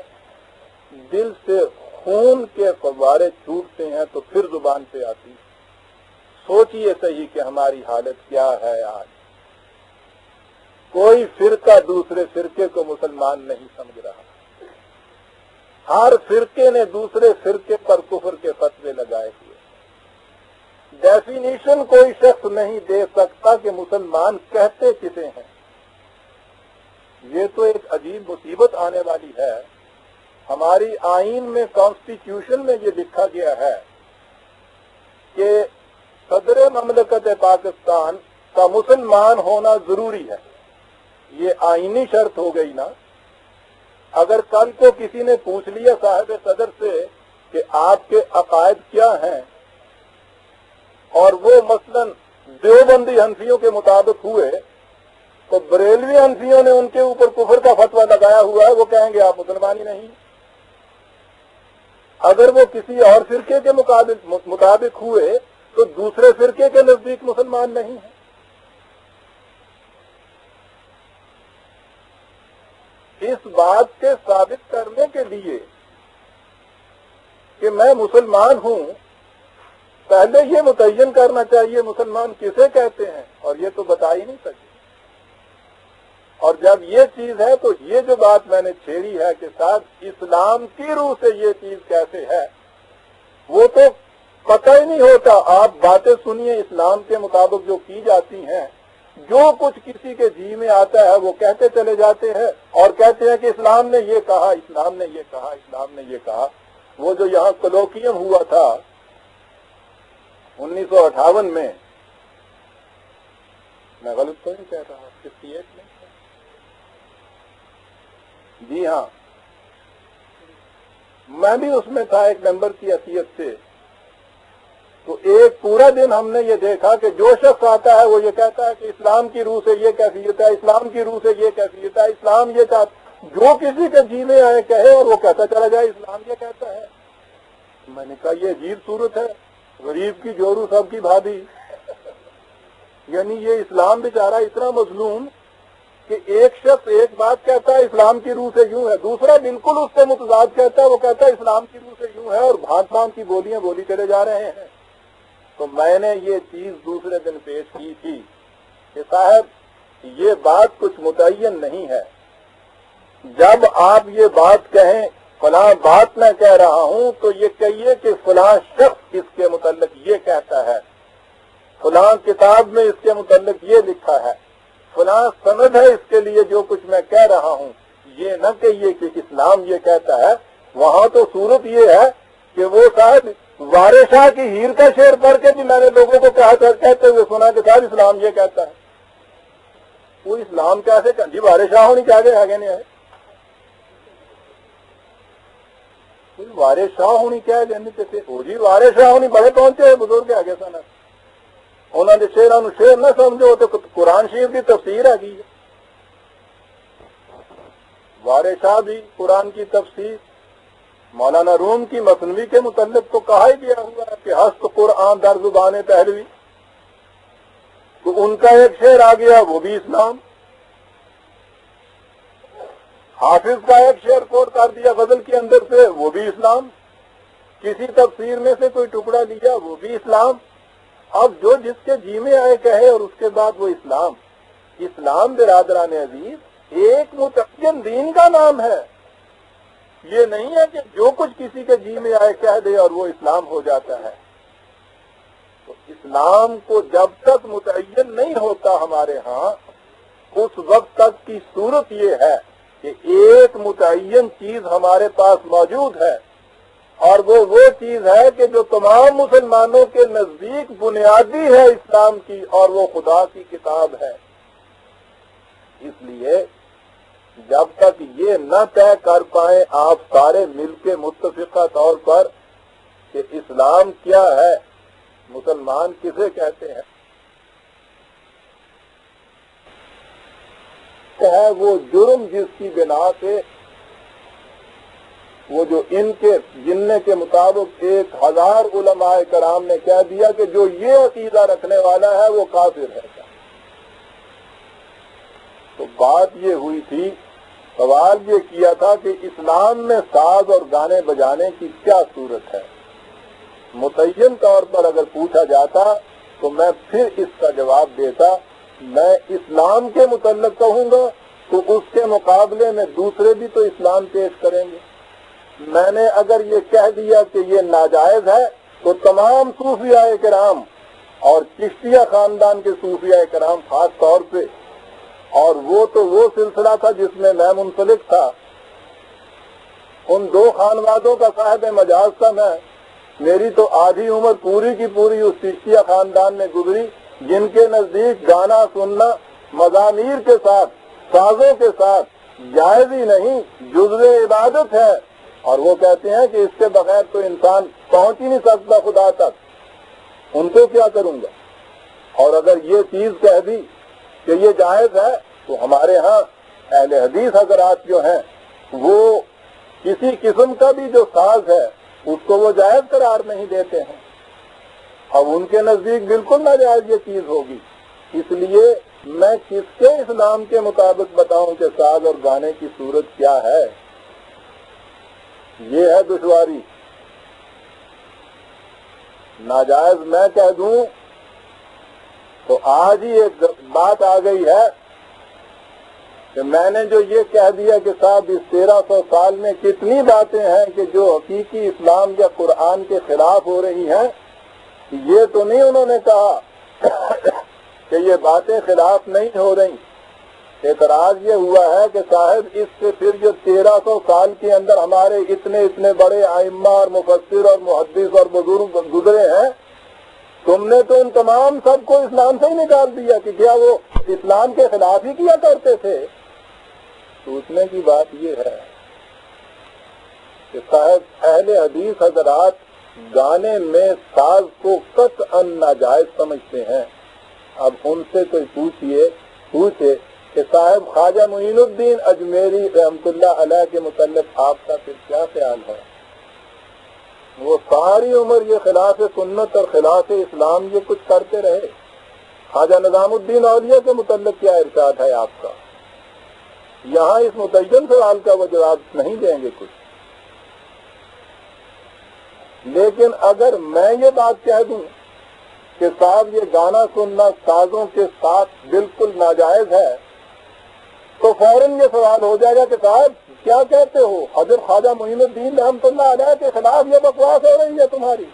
دل سے خون کے فوارے چھوٹتے ہیں تو پھر زبان پہ آتی۔ سوچئے صحیح کہ ہماری حالت کیا ہے آج۔ کوئی فرقہ دوسرے فرقے کو مسلمان نہیں سمجھ رہا، ہر فرقے نے دوسرے فرقے پر کفر کے فتوے لگائے ہوئے۔ ڈیفینیشن کوئی شخص نہیں دے سکتا کہ مسلمان کہتے کسے ہیں۔ یہ تو ایک عجیب مصیبت آنے والی ہے۔ ہماری آئین میں، کانسٹیٹیوشن میں یہ لکھا گیا ہے کہ صدر مملکت پاکستان کا مسلمان ہونا ضروری ہے۔ یہ آئینی شرط ہو گئی نا۔ اگر کل کو کسی نے پوچھ لیا صاحب صدر سے کہ آپ کے عقائد کیا ہیں، اور وہ مثلا دیوبندی حنفیوں کے مطابق ہوئے تو بریلوی حنفیوں نے ان کے اوپر کفر کا فتویٰ لگایا ہوا ہے، وہ کہیں گے آپ مسلمان ہی نہیں۔ اگر وہ کسی اور فرقے کے مطابق ہوئے تو دوسرے فرقے کے نزدیک مسلمان نہیں ہیں۔ اس بات کے ثابت کرنے کے لیے کہ میں مسلمان ہوں، پہلے یہ متعین کرنا چاہیے مسلمان کسے کہتے ہیں، اور یہ تو بتا ہی نہیں سکے۔ اور جب یہ چیز ہے تو یہ جو بات میں نے چھیڑی ہے کہ صاحب اسلام کی روح سے یہ چیز کیسے ہے، وہ تو پتہ ہی نہیں ہوتا۔ آپ باتیں سنیے اسلام کے مطابق جو کی جاتی ہیں، جو کچھ کسی کے جی میں آتا ہے وہ کہتے چلے جاتے ہیں اور کہتے ہیں کہ اسلام نے یہ کہا، اسلام نے یہ کہا، اسلام نے یہ کہا۔ وہ جو یہاں کولوکیم ہوا تھا 1958 میں غلط تو نہیں کہہ رہا، 58 میں، جی ہاں، میں بھی اس میں تھا ایک ممبر کی حیثیت سے۔ تو ایک پورا دن ہم نے یہ دیکھا کہ جو شخص آتا ہے وہ یہ کہتا ہے کہ اسلام کی روح سے یہ کیفیت ہے، اسلام کی روح سے یہ کیفیت ہے، اسلام یہ چاہتا، جو کسی کے جی میں آئے کہے اور وہ کہتا چلا جائے اسلام یہ کہتا ہے۔ میں نے کہا یہ عجیب صورت ہے، غریب کی جورو سب کی بھابھی۔ یعنی یہ اسلام بیچارہ اتنا مظلوم کہ ایک شخص ایک بات کہتا ہے اسلام کی روح سے یوں ہے، دوسرا بالکل اس سے متضاد کہتا ہے، وہ کہتا ہے اسلام کی روح سے یوں ہے، اور بھانت بھانت کی بولیاں بولی چلے جا رہے ہیں۔ تو میں نے یہ چیز دوسرے دن پیش کی تھی کہ صاحب یہ بات کچھ متعین نہیں ہے. جب آپ یہ بات کہیں فلاں بات میں کہہ رہا ہوں تو یہ کہیے کہ فلاں شخص اس کے متعلق یہ کہتا ہے، فلاں کتاب میں اس کے متعلق یہ لکھا ہے، فلاں سند ہے اس کے لیے جو کچھ میں کہہ رہا ہوں. یہ نہ کہیے کہ اسلام یہ کہتا ہے. وہاں تو صورت یہ ہے کہ وہ صاحب وارث شاہ کی ہیر کا شعر پڑھ کے بھی میں نے لوگوں کو کہتے ہوئے سنا کہ صاحب اسلام یہ کہتا ہے. وہ اسلام کیسے جی وارث شاہ ہونی چاہیے آگے نہیں ہے، وارث شاہ ہونی چاہیے وہ جی وارث شاہ ہونی بڑے پہنچے بزرگ آگے سنا انہوں نے شعر نہ سمجھو تو قرآن شریف کی تفسیر ہے کی وارث شاہ بھی قرآن کی تفسیر. مولانا روم کی مثنوی کے متعلق تو کہا ہی گیا ہوا ہے کہ ہست قرآن در زبان پہلوی، تو ان کا ایک شعر آ گیا وہ بھی اسلام. حافظ کا ایک شعر کوٹ کر دیا غزل کے اندر سے وہ بھی اسلام. کسی تفسیر میں سے کوئی ٹکڑا لیا وہ بھی اسلام. اب جو جس کے جی میں آئے کہے اور اس کے بعد وہ اسلام. اسلام برادران عزیز ایک متعین دین کا نام ہے. یہ نہیں ہے کہ جو کچھ کسی کے جی میں آئے کہہ دے اور وہ اسلام ہو جاتا ہے. تو اسلام کو جب تک متعین نہیں ہوتا ہمارے ہاں اس وقت تک کی صورت یہ ہے کہ ایک متعین چیز ہمارے پاس موجود ہے اور وہ چیز ہے کہ جو تمام مسلمانوں کے نزدیک بنیادی ہے اسلام کی، اور وہ خدا کی کتاب ہے. اس لیے جب تک یہ نہ طے کر پائیں آپ سارے مل کے متفقہ طور پر کہ اسلام کیا ہے، مسلمان کسے کہتے ہیں، ہے وہ جرم جس کی بنا سے وہ جو ان کے گننے کے مطابق 1000 علماء کرام نے کہہ دیا کہ جو یہ عقیدہ رکھنے والا ہے وہ کافر ہے. تو بات یہ ہوئی تھی، سوال یہ کیا تھا کہ اسلام میں ساز اور گانے بجانے کی کیا صورت ہے. متعین طور پر اگر پوچھا جاتا تو میں پھر اس کا جواب دیتا. میں اسلام کے متعلق کہوں گا تو اس کے مقابلے میں دوسرے بھی تو اسلام پیش کریں گے. میں نے اگر یہ کہہ دیا کہ یہ ناجائز ہے تو تمام صوفیاء کرام اور چشتیہ خاندان کے صوفیاء کرام خاص طور پہ، اور وہ تو وہ سلسلہ تھا جس میں میں منسلک تھا، ان دو خانوادوں کا صاحب مجاز تھا میں. میری تو آدھی عمر پوری کی پوری اس چشتیہ خاندان میں گزری جن کے نزدیک گانا سننا مزامیر کے ساتھ سازوں کے ساتھ جائز ہی نہیں، جزو عبادت ہے. اور وہ کہتے ہیں کہ اس کے بغیر تو انسان پہنچ ہی نہیں سکتا خدا تک. ان کو کیا کروں گا؟ اور اگر یہ چیز کہہ دی کہ یہ جائز ہے تو ہمارے ہاں اہل حدیث حضرات جو ہیں وہ کسی قسم کا بھی جو ساز ہے اس کو وہ جائز قرار نہیں دیتے ہیں. اب ان کے نزدیک بالکل ناجائز یہ چیز ہوگی. اس لیے میں کس کے اسلام کے مطابق بتاؤں کہ ساز اور گانے کی صورت کیا ہے؟ یہ ہے دشواری. ناجائز میں کہہ دوں تو آج ہی ایک بات آ گئی ہے کہ میں نے جو یہ کہہ دیا کہ صاحب اس 1300 سال میں کتنی باتیں ہیں کہ جو حقیقی اسلام یا قرآن کے خلاف ہو رہی ہیں. یہ تو نہیں انہوں نے کہا کہ یہ باتیں خلاف نہیں ہو رہی. اعتراض یہ ہوا ہے کہ صاحب اس سے پھر جو 1300 سال کے اندر ہمارے اتنے بڑے ائمہ اور مفسر اور محدث اور بزرگ گزرے ہیں، تم نے تو ان تمام سب کو اسلام سے ہی نکال دیا کہ کیا وہ اسلام کے خلاف ہی کیا کرتے تھے. سوچنے کی بات یہ ہے کہ صاحب اہل حدیث حضرات گانے میں ساز کو قطعاً ناجائز سمجھتے ہیں. اب ان سے کوئی پوچھے کہ صاحب خواجہ معین الدین اجمیری رحمت اللہ علیہ کے متعلق آپ کا پھر کیا خیال ہے؟ وہ ساری عمر یہ خلاف سنت اور خلاف اسلام یہ کچھ کرتے رہے. خواجہ نظام الدین اولیاء کے متعلق کیا ارشاد ہے آپ کا؟ یہاں اس متعین سوال کا وہ جواب نہیں دیں گے کچھ. لیکن اگر میں یہ بات کہہ دوں کہ صاحب یہ گانا سننا سازوں کے ساتھ بالکل ناجائز ہے، تو فوراً یہ سوال ہو جائے گا کہ صاحب کیا کہتے ہو، حضرت خواجہ معین الدین رحمۃ اللہ علیہ کے خلاف یہ بکواس ہو رہی ہے تمہاری.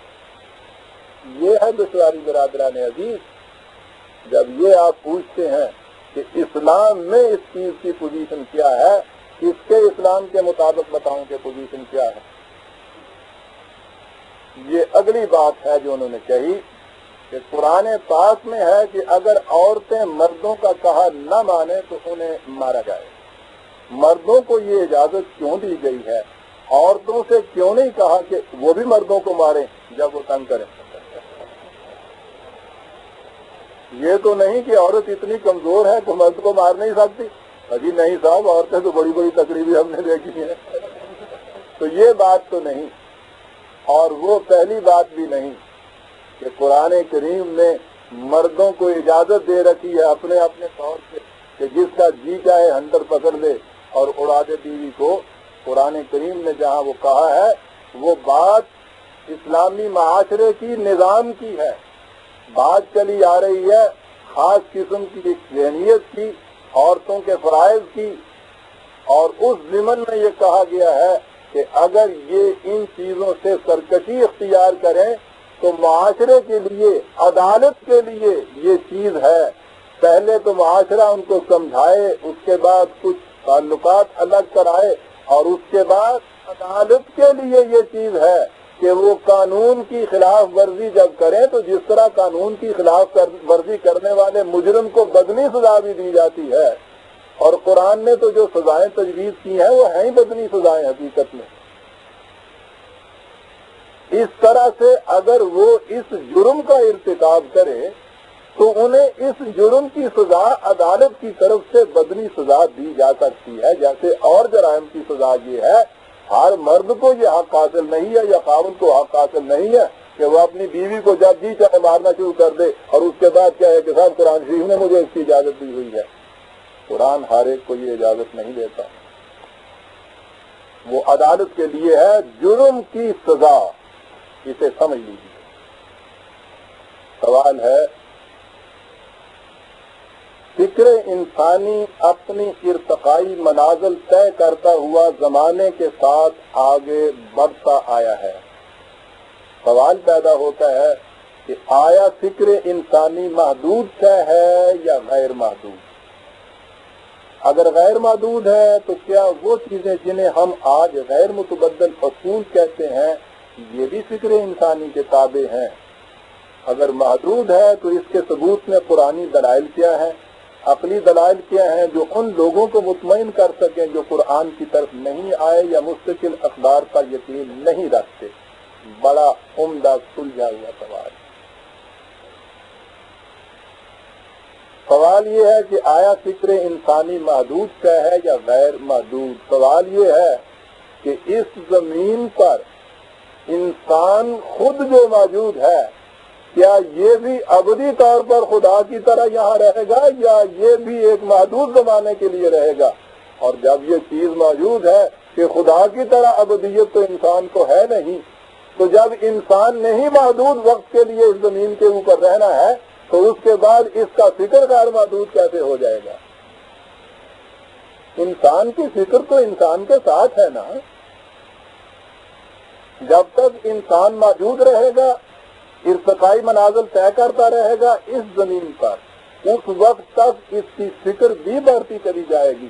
یہ ہے دشواری برادران عزیز. جب یہ آپ پوچھتے ہیں کہ اسلام میں اس چیز کی پوزیشن کیا ہے، اس کے اسلام کے مطابق بتاؤں کہ پوزیشن کیا ہے. یہ اگلی بات ہے جو انہوں نے کہی کہ قرآن پاک میں ہے کہ اگر عورتیں مردوں کا کہا نہ مانے تو انہیں مارا جائے. مردوں کو یہ اجازت کیوں دی گئی ہے؟ عورتوں سے کیوں نہیں کہا کہ وہ بھی مردوں کو ماریں جب وہ تنگ کریں؟ یہ تو نہیں کہ عورت اتنی کمزور ہے کہ مرد کو مار نہیں سکتی. ابھی نہیں صاحب، عورتیں تو بڑی بڑی تقریبیں ہم نے دیکھی ہیں. تو یہ بات تو نہیں، اور وہ پہلی بات بھی نہیں کہ قرآن کریم نے مردوں کو اجازت دے رکھی ہے اپنے اپنے طور سے کہ جس کا جی چاہے ہنٹر پکڑ لے اور اڑا دے بیوی کو. قرآن کریم نے جہاں وہ کہا ہے وہ بات اسلامی معاشرے کی، نظام کی ہے. بات چلی آ رہی ہے خاص قسم کی ایک ذہنیت کی، عورتوں کے فرائض کی، اور اس ضمن میں یہ کہا گیا ہے کہ اگر یہ ان چیزوں سے سرکشی اختیار کریں تو معاشرے کے لیے، عدالت کے لیے یہ چیز ہے. پہلے تو معاشرہ ان کو سمجھائے، اس کے بعد کچھ تعلقات الگ کرائے، اور اس کے بعد عدالت کے لیے یہ چیز ہے کہ وہ قانون کی خلاف ورزی جب کریں تو جس طرح قانون کی خلاف ورزی کرنے والے مجرم کو بدنی سزا بھی دی جاتی ہے، اور قرآن نے تو جو سزائیں تجویز کی ہیں وہ ہیں ہی بدنی سزائیں حقیقت میں. اس طرح سے اگر وہ اس جرم کا ارتکاب کرے تو انہیں اس جرم کی سزا عدالت کی طرف سے بدنی سزا دی جا سکتی ہے. جیسے اور جرائم کی سزا یہ ہے، ہر مرد کو یہ حق حاصل نہیں ہے یا خاوند کو حق حاصل نہیں ہے کہ وہ اپنی بیوی کو جب جی چاہے مارنا شروع کر دے اور اس کے بعد کیا ہے کہ صاحب قرآن شریف نے مجھے اس کی اجازت دی ہوئی ہے. قرآن ہر ایک کو یہ اجازت نہیں دیتا. وہ عدالت کے لیے ہے جرم کی سزا. اسے سمجھ لیجیے. سوال ہے فکر انسانی اپنی ارتقائی منازل طے کرتا ہوا زمانے کے ساتھ آگے بڑھتا آیا ہے. سوال پیدا ہوتا ہے کہ آیا فکر انسانی محدود طے ہے یا غیر محدود؟ اگر غیر محدود ہے تو کیا وہ چیزیں جنہیں ہم آج غیر متبدل اصول کہتے ہیں یہ بھی فکر انسانی کے تابع ہیں؟ اگر محدود ہے تو اس کے ثبوت میں قرآنی دلائل کیا ہے، عقلی دلائل کیا ہیں جو ان لوگوں کو مطمئن کر سکیں جو قرآن کی طرف نہیں آئے یا مستقل اخبار پر یقین نہیں رکھتے؟ بڑا عمدہ سلجھا ہوا سوال. سوال یہ ہے کہ آیا فکر انسانی محدود کا ہے یا غیر محدود؟ سوال یہ ہے کہ اس زمین پر انسان خود جو موجود ہے کیا یہ بھی ابدی طور پر خدا کی طرح یہاں رہے گا یا یہ بھی ایک محدود زمانے کے لیے رہے گا؟ اور جب یہ چیز موجود ہے کہ خدا کی طرح ابدیت تو انسان کو ہے نہیں، تو جب انسان نہیں محدود وقت کے لیے اس زمین کے اوپر رہنا ہے تو اس کے بعد اس کا فکر غیر محدود کیسے ہو جائے گا؟ انسان کی فکر تو انسان کے ساتھ ہے نا. جب تک انسان موجود رہے گا، ارتقائی منازل طے کرتا رہے گا اس زمین پر، اس وقت تک اس کی فکر بھی بڑھتی چلی جائے گی،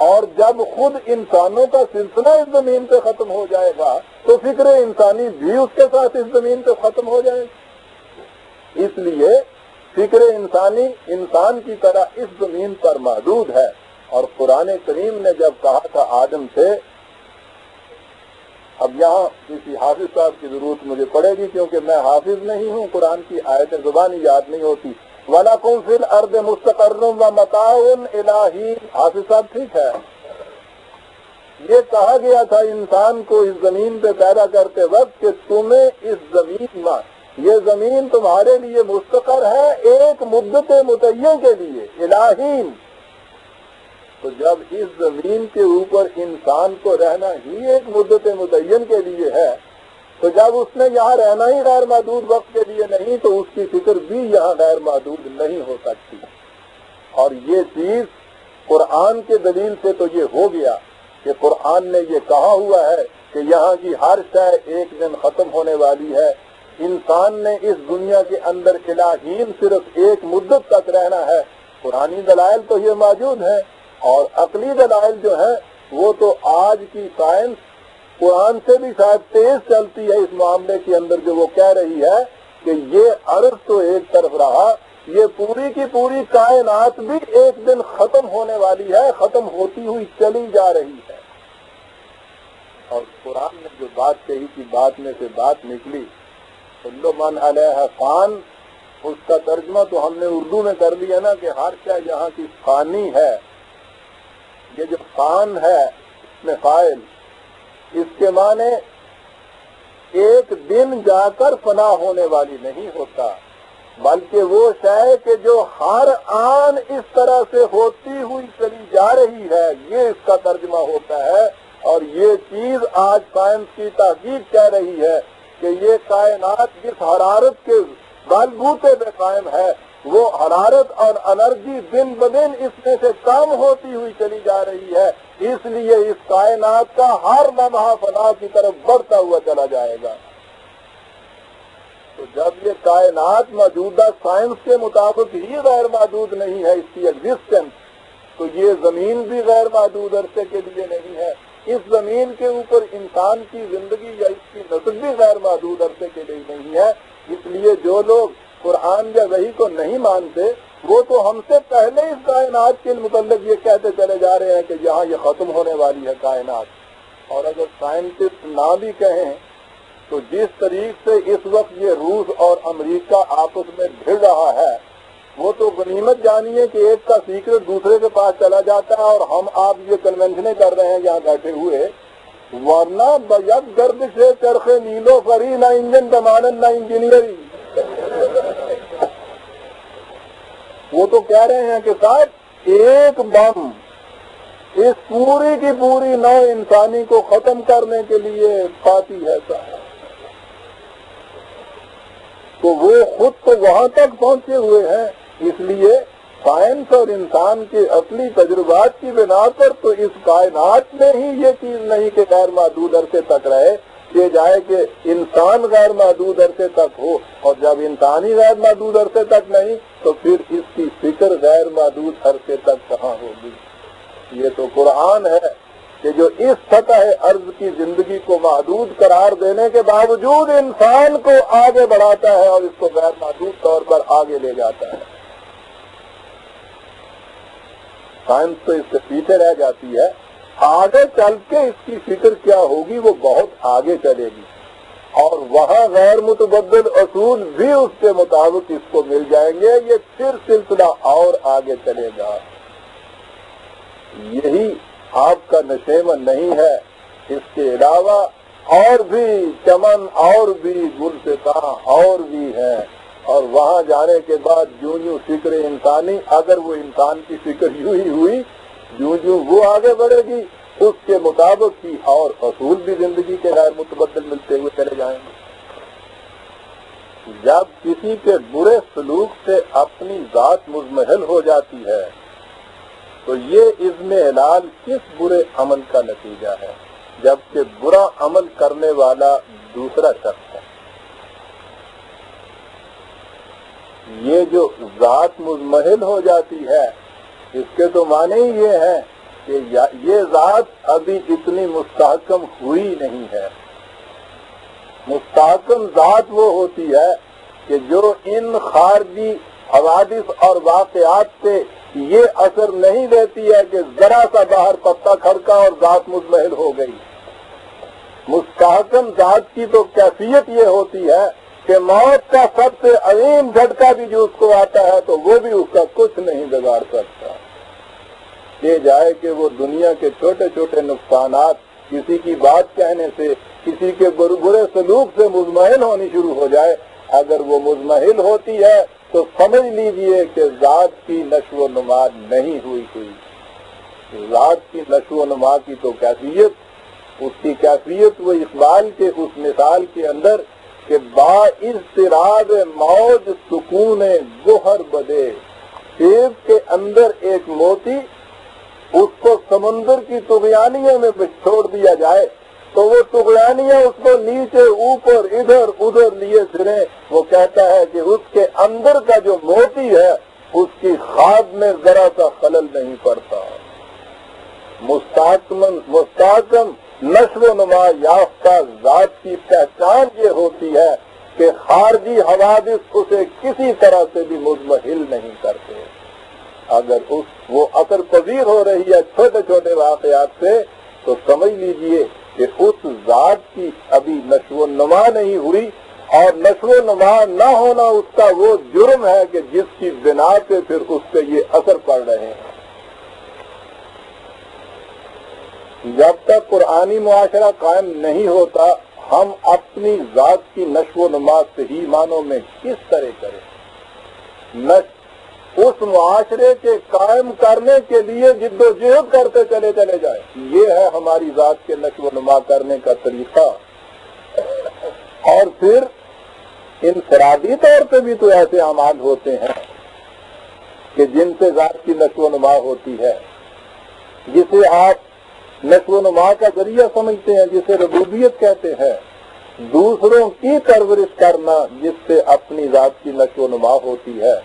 اور جب خود انسانوں کا سلسلہ اس زمین پہ ختم ہو جائے گا تو فکر انسانی بھی اس کے ساتھ اس زمین پہ ختم ہو جائے گی. اس لیے فکر انسانی انسان کی طرح اس زمین پر محدود ہے. اور قرآن کریم نے جب کہا تھا آدم سے، اب یہاں کسی حافظ صاحب کی ضرورت مجھے پڑے گی کیونکہ میں حافظ نہیں ہوں، قرآن کی آیتیں زبانی یاد نہیں ہوتی. وَلَكُمْ فِي الْأَرْضِ مُسْتَقَرٌّ وَمَتَاعٌ إِلَىٰ حِينٍ. حافظ صاحب ٹھیک ہے. یہ کہا گیا تھا انسان کو اس زمین پہ پیدا کرتے وقت کہ تمہیں اس زمین میں، یہ زمین تمہارے لیے مستقر ہے ایک مدت متعین کے لیے، الہین. تو جب اس زمین کے اوپر انسان کو رہنا ہی ایک مدت متعین کے لیے ہے تو جب اس نے یہاں رہنا ہی غیر محدود وقت کے لیے نہیں تو اس کی فکر بھی یہاں غیر محدود نہیں ہو سکتی. اور یہ چیز قرآن کے دلیل سے تو یہ ہو گیا کہ قرآن نے یہ کہا ہوا ہے کہ یہاں کی ہر شے ایک دن ختم ہونے والی ہے. انسان نے اس دنیا کے اندر الہین صرف ایک مدت تک رہنا ہے. قرآنی دلائل تو یہ موجود ہیں اور عقلی دلائل جو ہیں وہ تو آج کی سائنس قرآن سے بھی شاید تیز چلتی ہے اس معاملے کے اندر، جو وہ کہہ رہی ہے کہ یہ عرض تو ایک طرف رہا، یہ پوری کی پوری کائنات بھی ایک دن ختم ہونے والی ہے، ختم ہوتی ہوئی چلی جا رہی ہے. اور قرآن نے جو بات کہی کہ بات میں سے بات نکلی، کل من علیہ فان، اس کا ترجمہ تو ہم نے اردو میں کر لیا نا کہ ہر شے یہاں کی فانی ہے. یہ جو فان ہے اس میں فاعل، اس کے معنی ایک دن جا کر فنا ہونے والی نہیں ہوتا، بلکہ وہ شے کہ جو ہر آن اس طرح سے ہوتی ہوئی چلی جا رہی ہے، یہ اس کا ترجمہ ہوتا ہے. اور یہ چیز آج سائنس کی تحقیق کہہ رہی ہے کہ یہ کائنات جس حرارت کے بلبوتے پہ قائم ہے، وہ حرارت اور انرجی دن بدن اس میں سے کم ہوتی ہوئی چلی جا رہی ہے. اس لیے اس کائنات کا ہر لمحہ فنا کی طرف بڑھتا ہوا چلا جائے گا. تو جب یہ کائنات موجودہ سائنس کے مطابق ہی غیر محدود نہیں ہے اس کی ایگزسٹنس، تو یہ زمین بھی غیر محدود عرصے کے لیے نہیں ہے. اس زمین کے اوپر انسان کی زندگی یا اس کی نسل بھی غیر محدود عرصے کے لیے نہیں ہے. اس لیے جو لوگ قرآن یا وحی کو نہیں مانتے وہ تو ہم سے پہلے اس کائنات کے متعلق یہ کہتے چلے جا رہے ہیں کہ یہاں یہ ختم ہونے والی ہے کائنات. اور اگر سائنٹسٹ نہ بھی کہیں تو جس طریق سے اس وقت یہ روس اور امریکہ آپس میں بھڑ رہا ہے، وہ تو غنیمت جانیے کہ ایک کا سیکرٹ دوسرے کے پاس چلا جاتا ہے اور ہم آپ یہ کنونشنیں کر رہے ہیں یہاں بیٹھے ہوئے، ورنہ بیک گرد سے چرخے نیلو فری، نہ انجن ضمانت نہ انجینئرنگ. وہ تو کہہ رہے ہیں کہ صاحب ایک بم اس پوری کی پوری نو انسانی کو ختم کرنے کے لیے کافی ہے صاحب. تو وہ خود تو وہاں تک پہنچے ہوئے ہیں. اس لیے سائنس اور انسان کے اصلی تجربات کی بنا پر تو اس کائنات میں ہی یہ چیز نہیں کہ غیر محدود عرصے تک رہے، کہ جائے کہ انسان غیر محدود عرصے تک ہو. اور جب انسان ہی غیر محدود عرصے تک نہیں تو پھر اس کی فکر غیر محدود عرصے تک کہاں ہوگی. یہ تو قرآن ہے کہ جو اس سطح عرض کی زندگی کو محدود قرار دینے کے باوجود انسان کو آگے بڑھاتا ہے اور اس کو غیر محدود طور پر آگے لے جاتا ہے. سائنس تو اس سے پیچھے رہ جاتی ہے. آگے چل کے اس کی فکر کیا ہوگی، وہ بہت آگے چلے گی اور وہاں غیر متبدل اصول بھی اس کے مطابق اس کو مل جائیں گے. یہ پھر سلسلہ اور آگے چلے گا. یہی آپ کا نشیمن نہیں ہے. اس کے علاوہ اور بھی چمن اور بھی گلستاں اور بھی ہیں. اور وہاں جانے کے بعد جو فکر انسانی، اگر وہ انسان کی فکر یوں ہی ہوئی، جو وہ آگے بڑھے گی اس کے مطابق ہی اور اصول بھی زندگی کے غیر متبدل ملتے ہوئے چلے جائیں گے. جب کسی کے برے سلوک سے اپنی ذات مضمحل ہو جاتی ہے تو یہ عزم ہلال کس برے عمل کا نتیجہ ہے، جبکہ برا عمل کرنے والا دوسرا شخص ہے. یہ جو ذات مضمحل ہو جاتی ہے اس کے تو معنی ہی یہ ہے کہ یہ ذات ابھی اتنی مستحکم ہوئی نہیں ہے. مستحکم ذات وہ ہوتی ہے کہ جو ان خارجی حوادث اور واقعات سے یہ اثر نہیں دیتی ہے کہ ذرا سا باہر پتا کھڑکا اور ذات مضمحل ہو گئی. مستحکم ذات کی تو کیفیت یہ ہوتی ہے کہ موت کا سب سے عظیم جھٹکا بھی جو اس کو آتا ہے تو وہ بھی اس کا کچھ نہیں بگاڑ سکتا. یہ جائے کہ وہ دنیا کے چھوٹے چھوٹے نقصانات کسی کی بات کہنے سے، کسی کے برے سلوک سے مضمحل ہونی شروع ہو جائے، اگر وہ مضمحل ہوتی ہے تو سمجھ لیجئے کہ ذات کی نشو و نما نہیں ہوئی. ذات کی نشو و نما کی تو کیفیت اس کی کیفیت وہ اقبال کے اس مثال کے اندر کہ با اضطراب موج سکون گوہر بدے، سیب کے اندر ایک موتی، اس کو سمندر کی طغیانیوں میں چھوڑ دیا جائے تو وہ طغیانیاں اس کو نیچے اوپر ادھر ادھر لیے پھریں، وہ کہتا ہے کہ اس کے اندر کا جو موتی ہے اس کی خاد میں ذرا سا خلل نہیں پڑتا۔ مستحکم نشو و نما یافتہ ذات کی پہچان یہ ہوتی ہے کہ خارجی حوادث اسے کسی طرح سے بھی مضمحل نہیں کرتے۔ اگر وہ اثر پذیر ہو رہی ہے چھوٹے چھوٹے واقعات سے تو سمجھ لیجئے کہ اس ذات کی ابھی نشو و نما نہیں ہوئی، اور نشو و نما نہ ہونا اس کا وہ جرم ہے کہ جس کی بنا پہ پھر اس پہ یہ اثر پڑ رہے ہیں۔ جب تک قرآنی معاشرہ قائم نہیں ہوتا ہم اپنی ذات کی نشو و نما صحیح معنوں میں کس طرح کریں؟ اس معاشرے کے قائم کرنے کے لیے جد و جہد کرتے چلے جائیں، یہ ہے ہماری ذات کے نشو و نما کرنے کا طریقہ۔ اور پھر انفرادی طور پہ بھی تو ایسے اعمال ہوتے ہیں کہ جن سے ذات کی نشو و نما ہوتی ہے، جسے آپ نشو و نما کا ذریعہ سمجھتے ہیں، جسے ربوبیت کہتے ہیں۔ دوسروں کی پرورش کرنا جس سے اپنی ذات کی نشو و نما ہوتی ہے،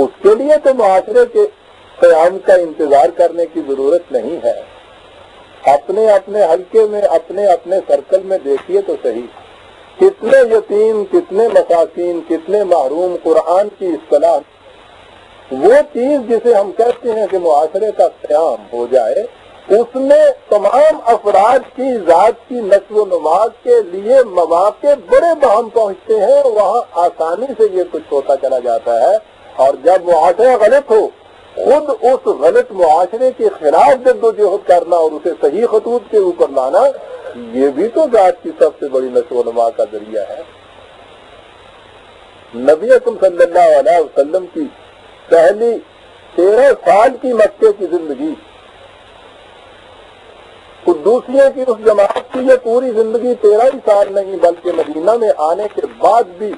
اس کے لیے تو معاشرے کے قیام کا انتظار کرنے کی ضرورت نہیں ہے۔ اپنے اپنے حلقے میں اپنے اپنے سرکل میں دیکھیے تو صحیح، کتنے یتیم، کتنے مساکین، کتنے محروم قرآن کی اصطلاح وہ چیز جسے ہم کہتے ہیں کہ معاشرے کا قیام ہو جائے، اس میں تمام افراد کی ذات کی نشو و نما کے لیے مواقع بڑے بہم پہنچتے ہیں، وہاں آسانی سے یہ کچھ ہوتا چلا جاتا ہے۔ اور جب معاشرہ غلط ہو، خود اس غلط معاشرے کے خلاف جد و جہد کرنا اور اسے صحیح خطوط کے اوپر لانا، یہ بھی تو ذات کی سب سے بڑی نشو و نما کا ذریعہ ہے۔ نبی اکرم صلی اللہ علیہ وسلم کی پہلی 13 سال کی مکے کی زندگی، قدوسیوں کی اس جماعت کی یہ پوری زندگی 13 ہی سال نہیں بلکہ مدینہ میں آنے کے بعد بھی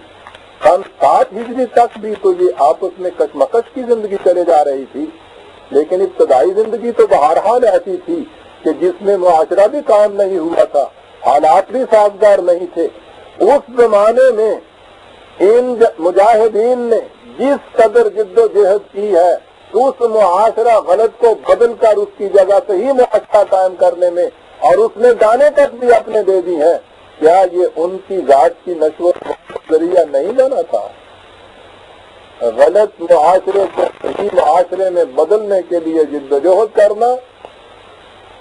7 ہجری تک بھی تو یہ آپس میں کشمکش کی زندگی چلے جا رہی تھی۔ لیکن ابتدائی زندگی تو بہرحال ایسی تھی کہ جس میں معاشرہ بھی قائم نہیں ہوا تھا، حالات بھی سازگار نہیں تھے۔ اس زمانے میں ان مجاہدین نے جس قدر جد و جہد کی ہے، اس معاشرہ غلط کو بدل کر اس کی جگہ صحیح معاشرہ قائم کرنے میں، اور اس نے دانے تک بھی اپنے دے دی ہیں، کیا یہ ان کی ذات کی نشو و نما ذریعہ نہیں بنا تھا؟ غلط معاشرے کو صحیح معاشرے میں بدلنے کے لیے جد و جہد کرنا،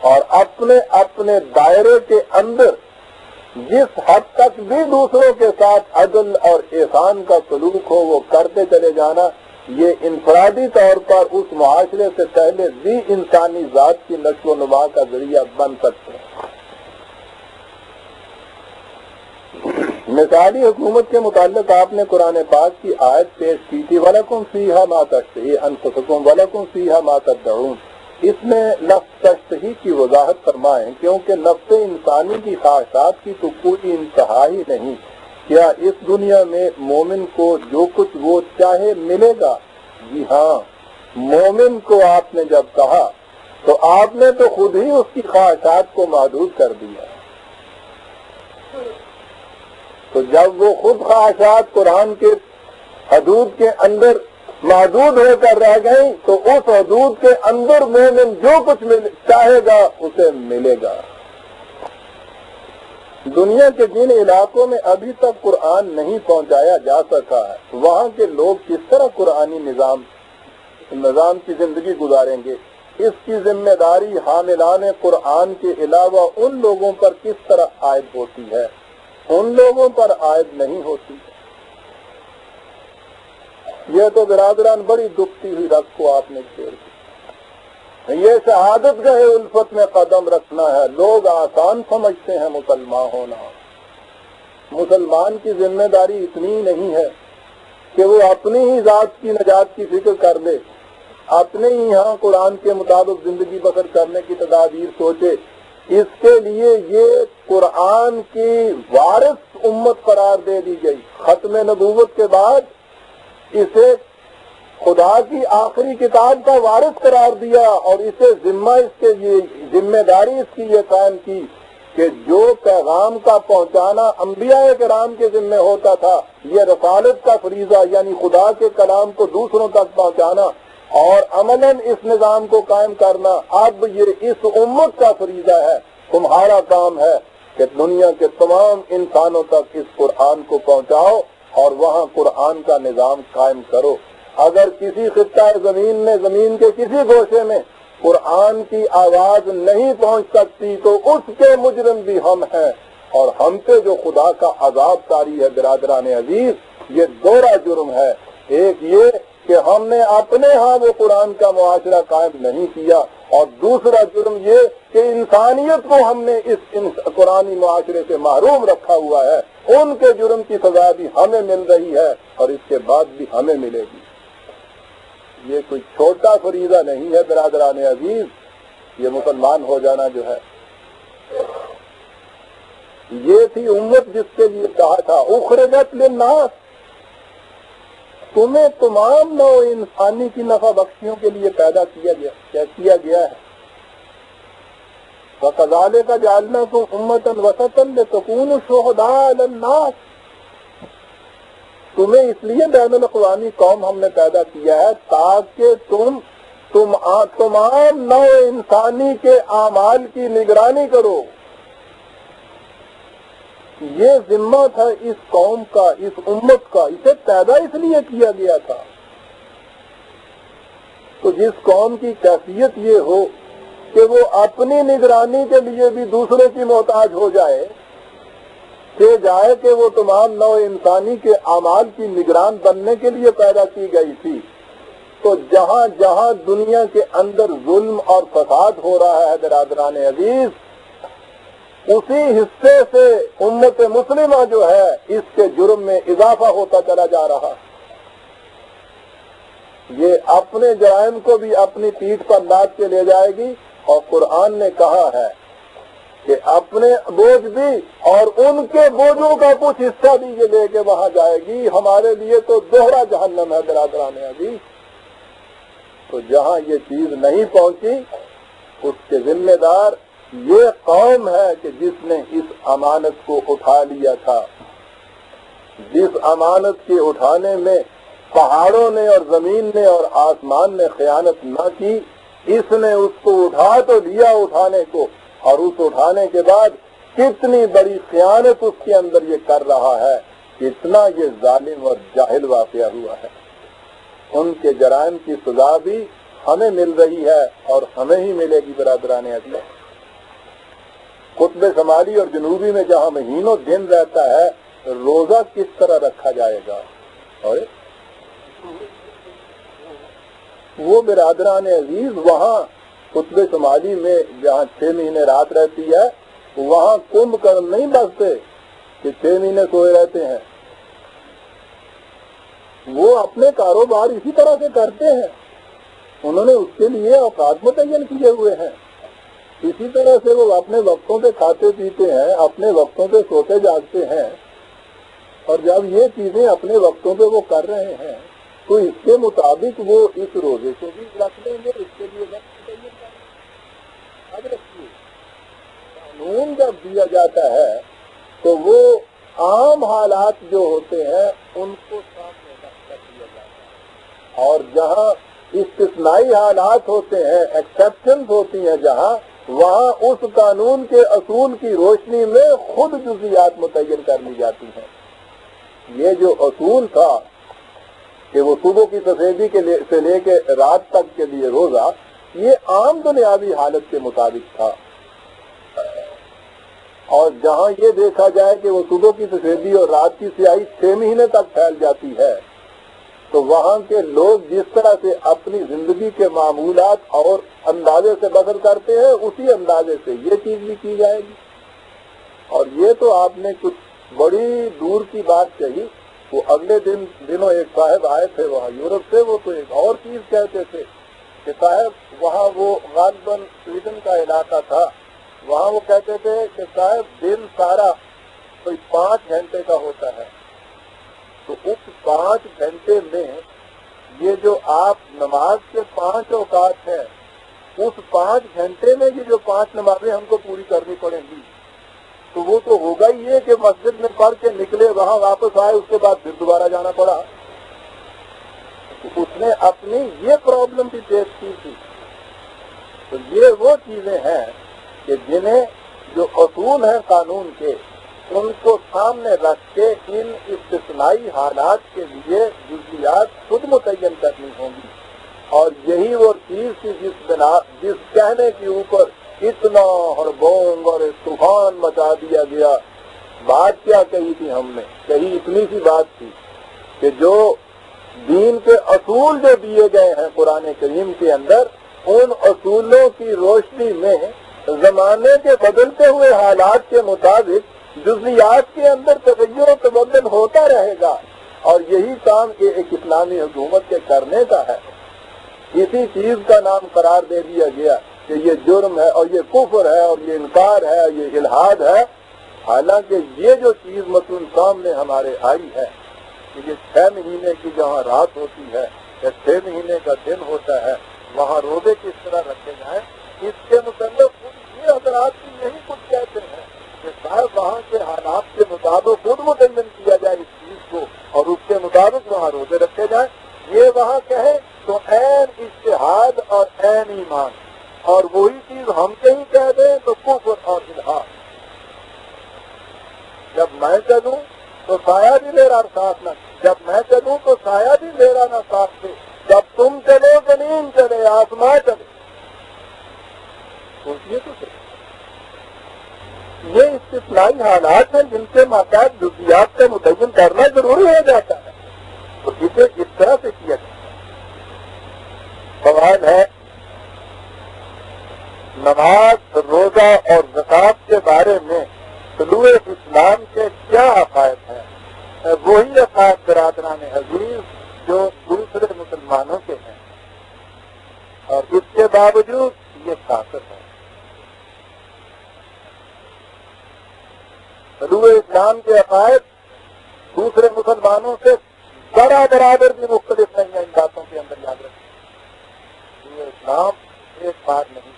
اور اپنے اپنے دائرے کے اندر جس حد تک بھی دوسروں کے ساتھ عدل اور احسان کا سلوک ہو وہ کرتے چلے جانا، یہ انفرادی طور پر اس معاشرے سے پہلے بھی انسانی ذات کی نشو و نما کا ذریعہ بن سکتے ہیں۔ مثالی حکومت کے متعلق آپ نے قرآن پاک کی آیت پیش کی تھی، وَلَكُمْ فِيهَا مَا تَشْتَهِي أَنفُسُكُمْ وَلَكُمْ فِيهَا مَا تَدَّعُونَ۔ اس میں لفظ تشتہی کی وضاحت فرمائیں، کیونکہ نفس انسانی کی خواہشات کی تو کوئی انتہا ہی نہیں۔ کیا اس دنیا میں مومن کو جو کچھ وہ چاہے ملے گا؟ جی ہاں، مومن کو آپ نے جب کہا تو آپ نے تو خود ہی اس کی خواہشات کو محدود کر دیا۔ تو جب وہ خود خواہشات قرآن کے حدود کے اندر محدود ہو کر رہ گئی تو اس حدود کے اندر مومن جو کچھ چاہے گا اسے ملے گا۔ دنیا کے جن علاقوں میں ابھی تک قرآن نہیں پہنچایا جا سکا ہے، وہاں کے لوگ کس طرح قرآنی نظام کی زندگی گزاریں گے؟ اس کی ذمہ داری حاملان قرآن کے علاوہ ان لوگوں پر کس طرح عائد ہوتی ہے؟ ان لوگوں پر عائد نہیں ہوتی۔ یہ تو برادران بڑی دکھتی ہوئی رگ کو آپ نے چھیڑ دی۔ یہ شہادت گاہ الفت میں قدم رکھنا ہے۔ لوگ آسان سمجھتے ہیں مسلمان ہونا۔ مسلمان کی ذمہ داری اتنی نہیں ہے کہ وہ اپنی ہی ذات کی نجات کی فکر کر لے، اپنے ہی یہاں قرآن کے مطابق زندگی بسر کرنے کی تدابیر سوچے، اس کے لیے یہ قرآن کی وارث امت قرار دے دی گئی. ختم نبوت کے بعد اسے خدا کی آخری کتاب کا وارث قرار دیا اور اسے ذمہ داری اس کی یہ قائم کی کہ جو پیغام کا پہنچانا انبیاء کرام کے ذمہ ہوتا تھا، یہ رسالت کا فریضہ یعنی خدا کے کلام کو دوسروں تک پہنچانا اور عملاً اس نظام کو قائم کرنا، اب یہ اس امت کا فریضہ ہے. تمہارا کام ہے کہ دنیا کے تمام انسانوں تک اس قرآن کو پہنچاؤ اور وہاں قرآن کا نظام قائم کرو. اگر کسی خطہ زمین میں زمین کے کسی گوشے میں قرآن کی آواز نہیں پہنچ سکتی تو اس کے مجرم بھی ہم ہیں، اور ہم پہ جو خدا کا عذاب طاری ہے برادران عزیز، یہ دوہرا جرم ہے. ایک یہ کہ ہم نے اپنے ہاں وہ قرآن کا معاشرہ قائم نہیں کیا، اور دوسرا جرم یہ کہ انسانیت کو ہم نے اس قرآنی معاشرے سے محروم رکھا ہوا ہے. ان کے جرم کی سزا بھی ہمیں مل رہی ہے اور اس کے بعد بھی ہمیں ملے گی. یہ کوئی چھوٹا فریضہ نہیں ہے برادران عزیز، یہ مسلمان ہو جانا جو ہے. یہ تھی امت جس کے لیے کہا تھا اخرجت للناس، تمہیں تمام نوع انسانی کی نفع بخشیوں کے لیے پیدا کیا گیا ہے. وَكَذَلِكَ جَعَلْنَاكُمْ أُمَّةً وَسَطًا لِتَكُونُوا شُهَدَاءَ عَلَى النَّاسِ، تمہیں اس لیے بین الاقوامی قوم ہم نے پیدا کیا ہے تاکہ تم تمام نوع انسانی کے اعمال کی نگرانی کرو. یہ ذمہ تھا اس قوم کا، اس امت کا، اسے پیدا اس لیے کیا گیا تھا. تو جس قوم کی کیفیت یہ ہو کہ وہ اپنی نگرانی کے لیے بھی دوسروں کی محتاج ہو جائے کہ وہ تمام نوع انسانی کے اعمال کی نگران بننے کے لیے پیدا کی گئی تھی. تو جہاں جہاں دنیا کے اندر ظلم اور فساد ہو رہا ہے برادران عزیز، اسی حصے سے امت مسلمہ جو ہے اس کے جرم میں اضافہ ہوتا چلا جا رہا. یہ اپنے جرائم کو بھی اپنی پیٹھ پر لاد کے لے جائے گی، اور قرآن نے کہا ہے کہ اپنے بوجھ بھی اور ان کے بوجھوں کا کچھ حصہ بھی یہ لے کے وہاں جائے گی. ہمارے لیے تو دوہرا جہنم ہے برادران عزیز. تو جہاں یہ چیز نہیں پہنچی اس کے ذمہ دار یہ قوم ہے کہ جس نے اس امانت کو اٹھا لیا تھا. جس امانت کے اٹھانے میں پہاڑوں نے اور زمین نے اور آسمان نے خیانت نہ کی، اس نے اس کو اٹھا تو لیا اٹھانے کو، اور اس اٹھانے کے بعد کتنی بڑی خیانت اس کے اندر یہ کر رہا ہے، کتنا یہ ظالم اور جاہل واقعہ ہوا ہے. ان کے جرائم کی سزا بھی ہمیں مل رہی ہے اور ہمیں ہی ملے گی برادران عزیز. قطب شمالی اور جنوبی میں جہاں مہینوں دن رہتا ہے، روزہ کس طرح رکھا جائے گا؟ اور وہ برادران عزیز وہاں قطب شمالی میں جہاں 6 مہینے رات رہتی ہے، وہاں کمبھ کرن نہیں بستے کہ 6 مہینے سوئے رہتے ہیں. وہ اپنے کاروبار اسی طرح سے کرتے ہیں. انہوں نے اس کے لیے اوقات متعین کیے ہوئے ہیں. اسی طرح سے وہ اپنے وقتوں پہ کھاتے پیتے ہیں، اپنے وقتوں پہ سوتے جاگتے ہیں. اور جب یہ چیزیں اپنے وقتوں پہ وہ کر رہے ہیں تو اس کے مطابق وہ اس روزے کو بھی رکھ لیں گے، اس کے لیے وقت متعین کریں گے. اب رکھیے، قانون جب دیا جاتا ہے تو وہ عام حالات جو ہوتے ہیں ان کو سامنے رکھ دیا جاتا ہے، اور جہاں استثنائی حالات ہوتے ہیں، ایکسیپشنز ہوتی ہیں جہاں، وہاں اس قانون کے اصول کی روشنی میں خود جزیات متعین کر لی جاتی ہیں. یہ جو اصول تھا کہ وہ صبح کی سفیدی سے لے کے رات تک کے لیے روزہ، یہ عام دنیاوی حالت کے مطابق تھا. اور جہاں یہ دیکھا جائے کہ وہ صبح کی سفیدی اور رات کی سیاہی 6 مہینے تک پھیل جاتی ہے، تو وہاں کے لوگ جس طرح سے اپنی زندگی کے معمولات اور اندازے سے بسر کرتے ہیں، اسی اندازے سے یہ چیز بھی کی جائے گی. اور یہ تو آپ نے کچھ بڑی دور کی بات کہی. وہ اگلے دنوں ایک صاحب آئے تھے وہاں یورپ سے، وہ تو ایک اور چیز کہتے تھے کہ صاحب وہاں وہ غالباً سویڈن کا علاقہ تھا، وہاں وہ کہتے تھے کہ صاحب دن سارا کوئی 5 گھنٹے کا ہوتا ہے، تو اس 5 گھنٹے میں یہ جو آپ نماز کے 5 اوقات ہیں، اس 5 گھنٹے میں یہ جو 5 نمازیں ہم کو پوری کرنی پڑیں گی، تو وہ تو ہوگا ہی ہے کہ مسجد میں پڑھ کے نکلے، وہاں واپس آئے، اس کے بعد پھر دوبارہ جانا پڑا۔ تو اس نے اپنی یہ پرابلم بھی پیش کی تھی۔ تو یہ وہ چیزیں ہیں کہ جنہیں جو اصول ہیں قانون کے، ان کو سامنے رکھ کے ان استثنائی حالات کے لیے جزیات خود متعین کرنی ہوں گی، اور یہی وہ چیز تھی جس کہنے کے اوپر اتنا ہڑبونگ اور طوفان مچا دیا گیا۔ بات کیا کہی تھی ہم نے؟ کہی اتنی سی بات تھی کہ جو دین کے اصول جو دیے گئے ہیں قرآن کریم کے اندر، ان اصولوں کی روشنی میں زمانے کے بدلتے ہوئے حالات کے مطابق جزیات کے اندر تغیر و تبدل ہوتا رہے گا، اور یہی کام ایک اسلامی حکومت کے کرنے کا ہے۔ اسی چیز کا نام قرار دے دیا گیا کہ یہ جرم ہے اور یہ کفر ہے اور یہ انکار ہے اور یہ الحاد ہے، حالانکہ یہ جو چیز مثلاً سامنے ہمارے آئی ہے کہ یہ 6 مہینے کی جہاں رات ہوتی ہے یا 6 مہینے کا دن ہوتا ہے، وہاں روزے کس طرح رکھے جائیں، اس کے متعلق خود یہ حضرات بھی یہی کچھ کہتے ہیں کہ صاحب وہاں کے حالات کے مطابق خود متعین کیا جائے اس چیز کو، اور اس کے مطابق وہاں روزے رکھے جائیں۔ یہ وہاں کہے تو عین اجتہاد اور عین ایمان، اور وہی چیز ہم کہیں کہہ دیں تو کفر اور الحاد۔ جب میں چلوں تو سایہ بھی میرا ساتھ نہ، جب میں چلوں تو سایہ بھی میرا نہ ساتھ دے، جب تم چلو زمین چلے آسمان چلے۔ سوچیے تو صحیح، یہ استثنائی حالات ہیں جن کے ماتحت جزیات سے متعین کرنا ضروری ہو جاتا ہے، تو اسے اس طرح سے کیا جائے۔ سوال ہے نماز، روزہ اور زکوٰۃ کے بارے میں طلوع اسلام کے کیا عقائد ہیں؟ وہی عقائد برادران عزیز جو دوسرے مسلمانوں کے ہیں، اور اس کے باوجود یہ کافر ہے۔ طلوع اسلام کے عقائد دوسرے مسلمانوں سے برابر بھی مختلف نہیں ہیں، ان باتوں کے اندر یاد رکھیں۔ طلوع اسلام ایک بار نہیں،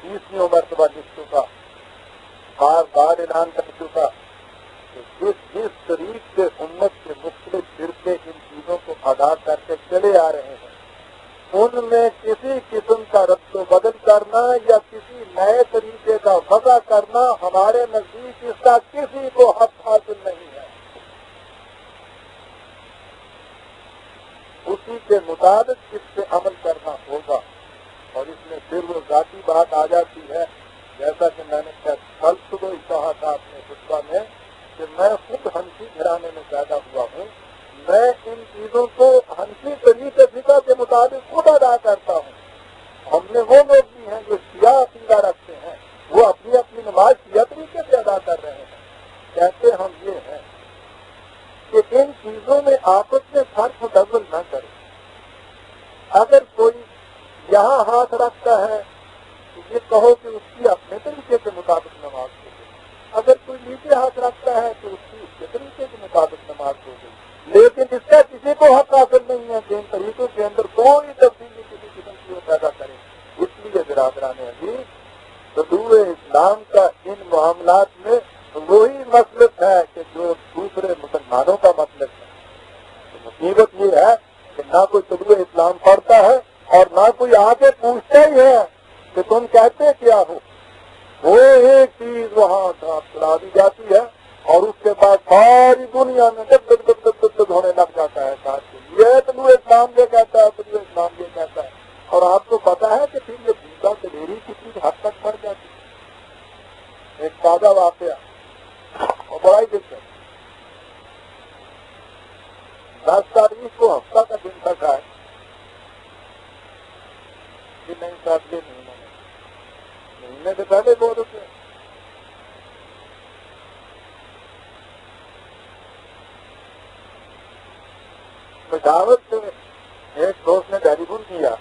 20ویں مرتبہ لکھ چکا، بار بار اعلان کر چکا کہ جس طریق سے امت کے مختلف فرقے ان چیزوں کو ادا کرتے چلے آ رہے ہیں، ان میں کسی قسم کا رد و بدل کرنا یا کسی نئے طریقے کا وضع کرنا ہمارے نزدیک اس کا کسی کو حق حاصل نہیں ہے۔ اسی کے مطابق اس پہ عمل کرنا ہوگا، اور اس میں پھر وہ ذاتی بات آ جاتی ہے، جیسا کہ میں نے کل صبح کہا تھا اپنے خطبہ میں کہ میں خود حنفی گھرانے میں پیدا ہوا ہوں، میں ان چیزوں کو حنفی طریقے فقہ کے مطابق خود ادا کرتا ہوں۔ ہم نے وہ لوگ بھی ہیں جو شیعہ عقیدہ رکھتے ہیں، وہ اپنی اپنی نماز شیعہ طریقے سے ادا کر رہے ہیں۔ کہتے ہم یہ ہیں کہ ان چیزوں میں آپس میں فرق متضل نہ کریں۔ اگر کوئی یہاں ہاتھ رکھتا ہے تو یہ کہو کہ اس کی اپنے طریقے کے مطابق نماز ہو گئی، اگر کوئی نیچے ہاتھ رکھتا ہے تو اس کے طریقے کے مطابق نماز ہو گئی، لیکن اس کا کسی کو حق حاصل نہیں ہے کہ ان طریقوں کے اندر کوئی تبدیلی کسی قسم کی وہ پیدا کرے۔ اس لیے برادران عزیز، طلوع اسلام کا ان معاملات میں وہی مسلک ہے کہ جو دوسرے مسلمانوں کا مسلک ہے۔ تو مصیبت یہ ہے کہ نہ کوئی طلوع اسلام پڑھتا ہے اور نہ کوئی آ کے پوچھتا ہی ہے کہ تم کہتے کیا ہو۔ وہ ایک چیز وہاں چلا دی جاتی ہے اور اس کے بعد ساری دنیا میں دب دب دب دب دب ہونے لگ جاتا ہے یہ طلوع اسلام یہ کہتا ہے، طلوع اسلام یہ کہتا ہے، اور آپ کو پتا ہے کہ پھر یہ بھوکا دلیری کتنی حد تک بڑھ جاتی ہے۔ ایک تازہ واقعہ اور بڑا ہی دلچسپ، 10 تاریخ کو ہفتہ کا دن تک آئے کہ نہیں صاحب یہ مہینے سے پہلے بول رہے تھے۔ دعوت سے ایک دوست نے ٹیلی فون کیا،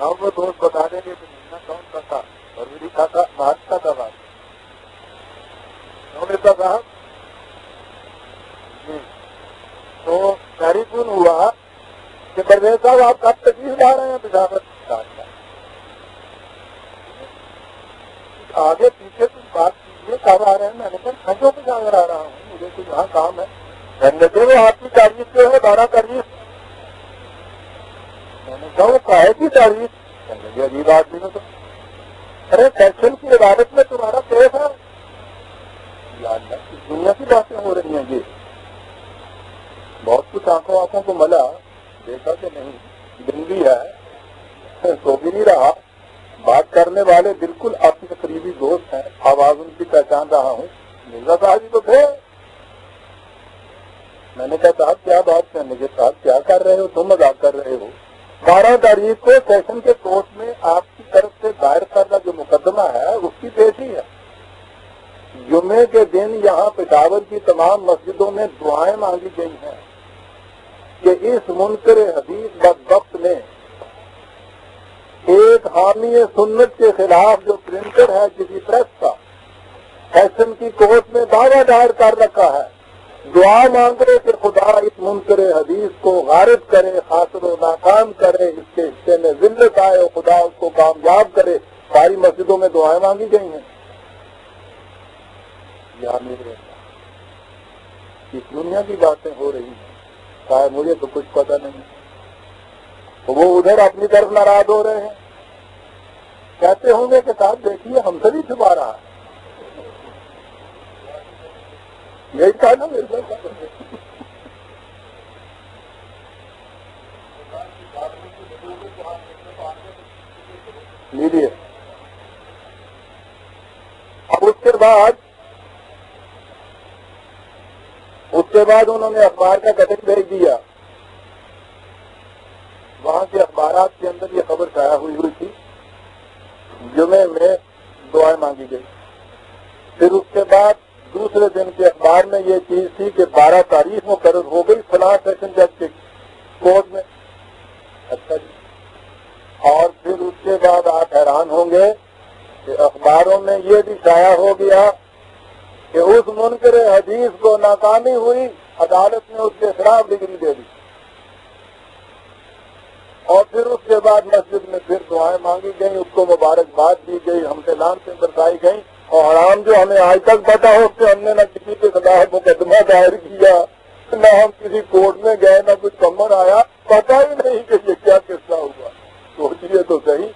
اب وہ دوست بتا دیں گے کہ مہینہ کب کہ پرویز صاحب آپ کب تشریف لا رہے ہیں پشاور؟ آگے پیچھے کچھ بات کیجیے، کب آ رہے ہیں؟ میں نے کہا میں جو پشاور آ رہا ہوں، مجھے کچھ یہاں کام ہے۔ کہنے لگے وہ آپ کی تعریف جو ہے 12 تاریخ۔ میں نے کہا وہ کاہے کی تعریف؟ کہنے لگے عجیب آدمی نے تو، ارے سیکشن کی عبادت میں تمہارا کیس ہے؟ یا اللہ، اس دنیا کی باتیں ہو رہی ہیں یہ۔ بہت کچھ آنکھوں کو ملا، دیکھا کہ نہیں دن بھی ہے، سو بھی نہیں رہا۔ بات کرنے والے بالکل اپنے قریبی دوست ہیں، آواز ان کی پہچان رہا ہوں، مرزا صاحب جی تو تھے۔ میں نے کہا صاحب کیا بات کرنے کے صاحب کیا کر رہے ہو؟ تم مذاق کر رہے ہو؟ 12 تاریخ کو سیشن کے کورٹ میں آپ کی طرف سے دائر کردہ جو مقدمہ ہے اس کی پیشی ہے۔ جمعے کے دن یہاں پشاور کی تمام مسجدوں میں دعائیں مانگی گئی ہیں کہ اس منکر حدیث بدبخت نے ایک حامی سنت کے خلاف جو پرنٹر ہے کسی پریس کا، سیشن کی کورٹ میں دعویٰ دائر کر رکھا ہے، دعا مانگے کہ خدا اس منکر حدیث کو غارب کرے، خاصر و ناکام کرے، اس کے حصے میں ذلت آئے اور خدا اس کو کامیاب کرے۔ ساری مسجدوں میں دعائیں مانگی گئی ہیں۔ یا میرے اس دنیا کی باتیں ہو رہی ہیں، شاید مجھے تو کچھ پتہ نہیں۔ وہ ادھر اپنی طرف ناراض ہو رہے ہیں، کہتے ہوں گے کہ صاحب دیکھیے ہم سے بھی چھپا رہا ہے۔ یہی تھا نا میرے ساتھ۔ لیجیے اب اس کے بعد انہوں نے اخبار کا کٹنگ بھیج دیا۔ وہاں کے اخبارات کے اندر یہ خبر شائع ہوئی تھی، جمعے میں دعائیں مانگی گئی۔ پھر اس کے بعد دوسرے دن کے اخبار میں یہ چیز تھی کہ 12 تاریخ مقرر ہو گئی فلاں سیشن جج کے کورٹ میں۔ اچھا جی، اور پھر اس کے بعد آپ حیران ہوں گے کہ اخباروں میں یہ بھی شائع ہو گیا کہ اس منکر حدیث کو ناکامی ہوئی، عدالت نے اس کے خلاف ڈگری دے دی۔ اور پھر اس کے بعد مسجد میں پھر دعائیں مانگی گئیں، اس کو مبارکباد دی گئی، ہم سے لانتیں برسائی گئیں۔ اور حرام جو ہمیں آج تک پتا ہو کہ ہم نے نہ کسی کے خلاف مقدمہ دائر کیا، نہ ہم کسی کورٹ میں گئے، نہ کچھ سمن آیا، پتا ہی نہیں کہ یہ کیا قصہ ہوا۔ سوچیے تو صحیح۔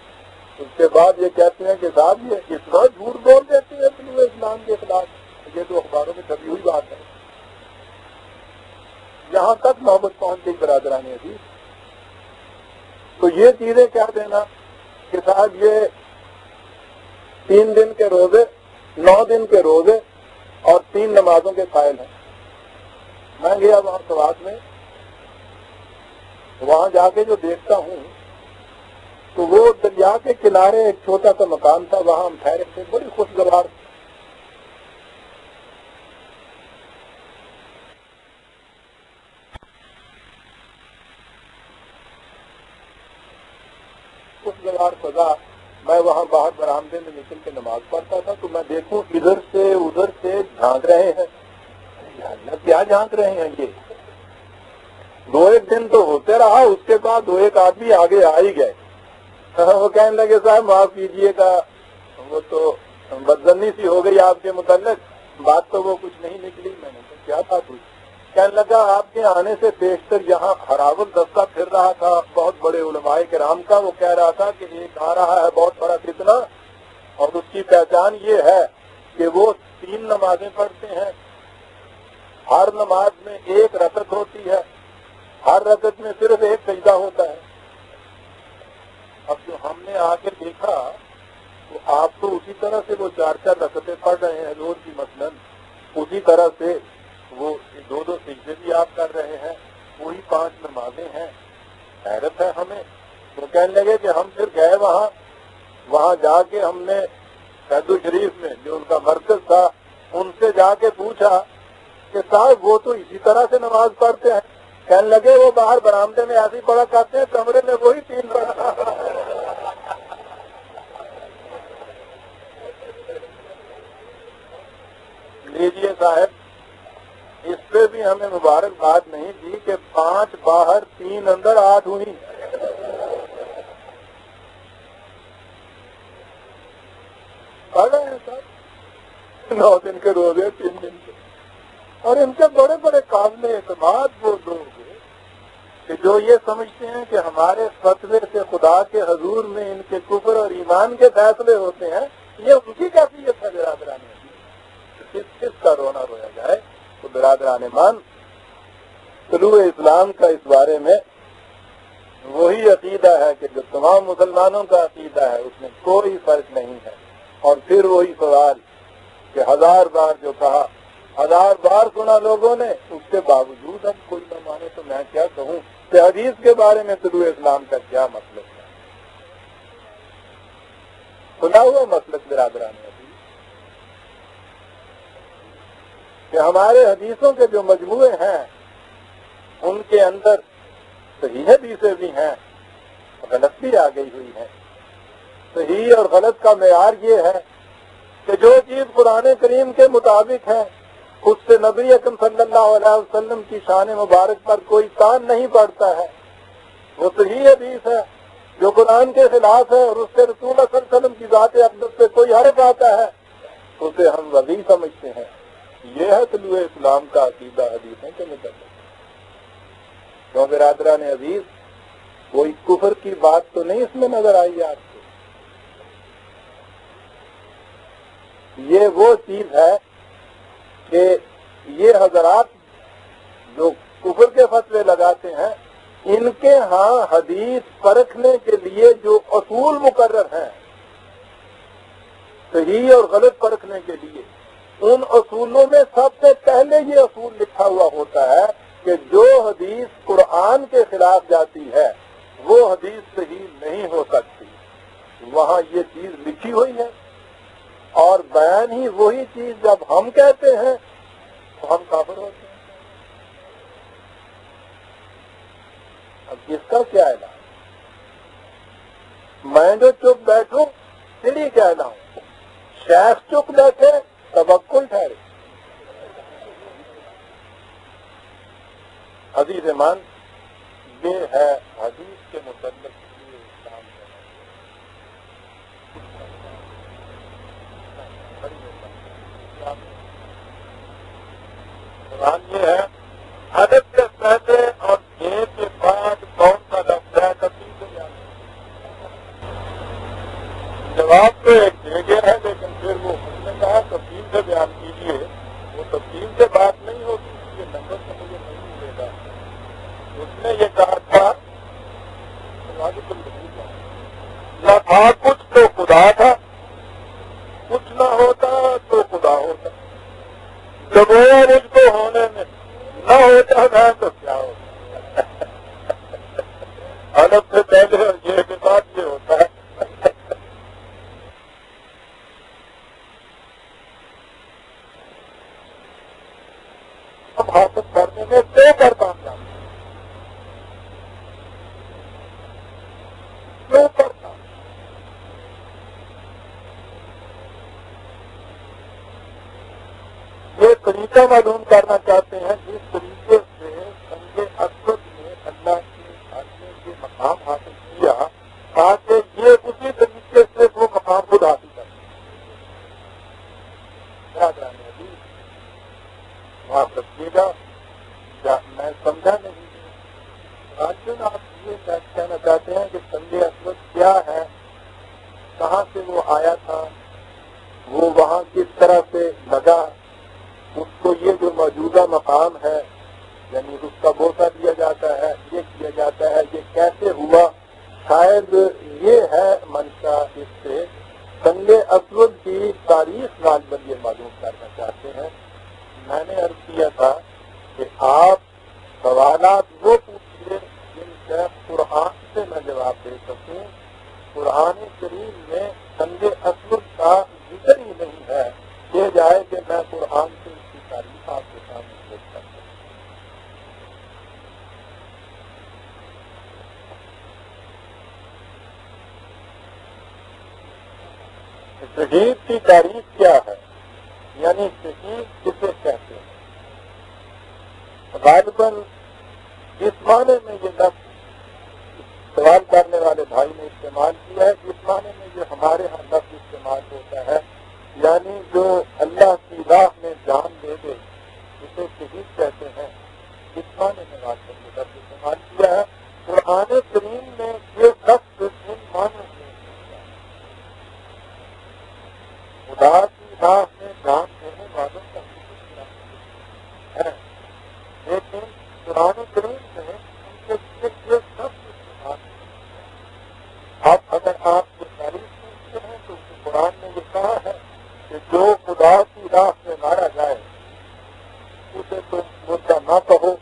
اس کے بعد یہ کہتے ہیں کہ صاحب یہ اتنا جھوٹ بول دیتی ہے اپنے اسلام کے خلاف، یہ تو اخباروں میں چھپی ہوئی بات ہے۔ یہاں تک محبت پہنچ گئی برادرانی عزیز۔ تو یہ چیزیں کیا دینا کہ صاحب یہ 3 دن کے روزے، 9 دن کے روزے اور 3 نمازوں کے قائل ہیں۔ میں گیا وہاں سوات میں، وہاں جا کے جو دیکھتا ہوں تو وہ دریا کے کنارے ایک چھوٹا سا مکان تھا، وہاں ہم ٹھہرے تھے، بڑی خوشگوار فضا۔ میں وہاں باہر برآمدے میں نکل کے نماز پڑھتا تھا تو میں دیکھوں ادھر سے ادھر سے جھانک رہے ہیں، کیا جھانک رہے ہیں یہ؟ 2-1 دن تو ہوتے رہا، اس کے بعد 2-1 آدمی آگے آ ہی گئے۔ وہ کہنے لگے صاحب معاف کیجیے گا، وہ تو بدظنی سی ہو گئی آپ کے متعلق، بات تو وہ کچھ نہیں نکلی۔ میں نے کہا کیا بات ہوئی؟ کہنے لگا آپ کے آنے سے بیشتر یہاں ہراول دستہ پھر رہا تھا بہت بڑے علماء کرام کا، وہ کہہ رہا تھا کہ ایک آ رہا ہے بہت بڑا فتنہ، اور اس کی پہچان یہ ہے کہ وہ 3 نمازیں پڑھتے ہیں، ہر نماز میں 1 رکعت ہوتی ہے، ہر رکعت میں صرف 1 سجدہ ہوتا ہے۔ اب جو ہم نے آ کے دیکھا تو آپ تو اسی طرح سے وہ 4 رکعتیں پڑھ رہے ہیں روز کی، مثلاً اسی طرح سے وہ 2 سجدے بھی آپ کر رہے ہیں، وہی 5 نمازیں ہیں۔ حیرت ہے ہمیں۔ تو کہنے لگے کہ ہم پھر گئے وہاں جا کے ہم نے قید شریف میں جو ان کا مرکز تھا ان سے جا کے پوچھا کہ صاحب وہ تو اسی طرح سے نماز پڑھتے ہیں۔ کہنے لگے وہ باہر برآمدے میں ایسے پڑھا کرتے ہیں، کمرے میں وہی 3 پڑھا۔ لیجیے صاحب، اس پہ بھی ہمیں مبارکباد نہیں دی کہ 5 باہر 3 اندر 8 ہوئی. پڑھ رہے ہیں سر 9 دن کے روزے 3 دن کے. اور ان کے بڑے بڑے قابل اعتماد وہ لوگ کہ جو یہ سمجھتے ہیں کہ ہمارے فتوے سے خدا کے حضور میں ان کے کفر اور ایمان کے فیصلے ہوتے ہیں. یہ ان کی کیفیت ہے برادران. کس کا رونا رویا جائے. تو برادران ایمان، طلوع اسلام کا اس بارے میں وہی عقیدہ ہے کہ جو تمام مسلمانوں کا عقیدہ ہے، اس میں کوئی فرق نہیں ہے. اور پھر وہی سوال کہ 1000 بار جو کہا، 1000 بار سنا لوگوں نے، اس کے باوجود ہم کوئی نہ مانے تو میں کیا کہوں کہ حدیث کے بارے میں طلوع اسلام کا کیا مطلب ہے. کھلا ہوا مطلب برادران حدیث کہ ہمارے حدیثوں کے جو مجموعے ہیں ان کے اندر صحیح حدیثیں بھی ہیں، غلط بھی آ گئی ہوئی ہیں. صحیح اور غلط کا معیار یہ ہے کہ جو چیز قرآن کریم کے مطابق ہے، اس سے نبی اکرم صلی اللہ علیہ وسلم کی شان مبارک پر کوئی تان نہیں پڑتا ہے، وہ صحیح حدیث ہے. جو قرآن کے خلاف ہے اور اس سے رسول اللہ صلی اللہ علیہ وسلم کی ذات اقدس پہ کوئی حرف آتا ہے، اسے ہم وضیع سمجھتے ہیں. یہ ہے طلوع اسلام کا عقیدہ حدیثوں کے متعلق. کیوں برادران عزیز، کوئی کفر کی بات تو نہیں اس میں نظر آئی آپ کو؟ یہ وہ چیز ہے کہ یہ حضرات جو کفر کے فتوے لگاتے ہیں، ان کے ہاں حدیث پرکھنے کے لیے جو اصول مقرر ہیں صحیح اور غلط پرکھنے کے لیے، ان اصولوں میں سب سے پہلے یہ اصول لکھا ہوا ہوتا ہے کہ جو حدیث قرآن کے خلاف جاتی ہے وہ حدیث صحیح نہیں ہو سکتی. وہاں یہ چیز لکھی ہوئی ہے. اور بیان ہی وہی چیز جب ہم کہتے ہیں تو ہم کافر ہوتے ہیں. اب اس کا کیا علاج؟ میں جو چپ بیٹھوں سیڑھی کہلاؤں، شیخ چپ بیٹھے توکل ٹھہرے. عزیز ایمان، یہ ہے حدیث کے متعلق اسلام سوال یہ ہے حدث سے پہلے اور یہ کے بعد کون سا لفظ ہے؟ تفصیل سے جانا. جواب تو ایک دے گیا ہے، لیکن پھر وہ اس نے کہا تفصیل سے بیان کیجیے. وہ تفصیل سے بات نہیں ہوتی، یہ نمبر سے مجھے نہیں ملے گا. اس نے یہ کہا تھا نہ تھا کچھ تو خدا تھا، کچھ نہ ہوتا تو خدا ہوتا. جب وہ مجھ کو ہونے میں نہ ہوتا تھا تو کیا ہوتا؟ الگ سے پہلے اور یہ کے بعد یہ ہوتا ہے. حاصل کرنے میں دو کرتا یہ طریقہ معلوم کرنا چاہتے ہیں جس طریقے سے سنگ اسود نے اللہ کے آدمی کے مقام حاصل کیا، تاکہ یہ اسی طریقے سے وہ مقام خود حاصل کر آپ رکھیے گا. میں سمجھا نہیں. راجن آپ یہ کہنا چاہتے ہیں کہ سنگ اسود کیا ہے، کہاں سے وہ آیا تھا، وہ وہاں کس طرح سے لگا، اس کو یہ جو موجودہ مقام ہے یعنی اس کا بوسہ دیا جاتا ہے، یہ کیا جاتا ہے، یہ کیسے ہوا. شاید یہ ہے منشا. اس سے سنگ اسود کی تاریخ غالباً یہ معلوم کرنا چاہتے ہیں. میں نے عرض کیا تھا کہ آپ سوالات وہ پوچھیے جن کا قرآن سے میں جواب دے سکوں. قرآن کریم میں سنگ اسود کا ذکر ہی نہیں ہے. یہ جائے کہ میں قرآن سے اس کی تاریخ آپ کے سامنے پیش کر سکوں. شہید کی تاریخ کیا ہے، یعنی شہید کسے کہتے ہیں؟ غالباً اس معنی میں یہ لفظ سوال کرنے والے بھائی نے استعمال کیا ہے، اس معنی میں یہ ہمارے ہاں لفظ استعمال ہوتا ہے، یعنی جو اللہ کی راہ میں جان دے دے اسے شہید کہتے ہیں، اس معنی میں واقعی یہ لفظ استعمال کیا ہے۔ قرآن کریم میں یہ لفظ ان معنی میں خدا کی راہ میں جان دینے والوں کا ہے، لیکن قرآن کریم میں ان کے لیے یہ لفظ استعمال ہے۔ اب اگر آپ یہ تعریف سنتے ہیں تو قرآن نے یہ کہا ہے کہ جو خدا کی راہ میں مارا جائے اسے تم مردہ نہ کہو،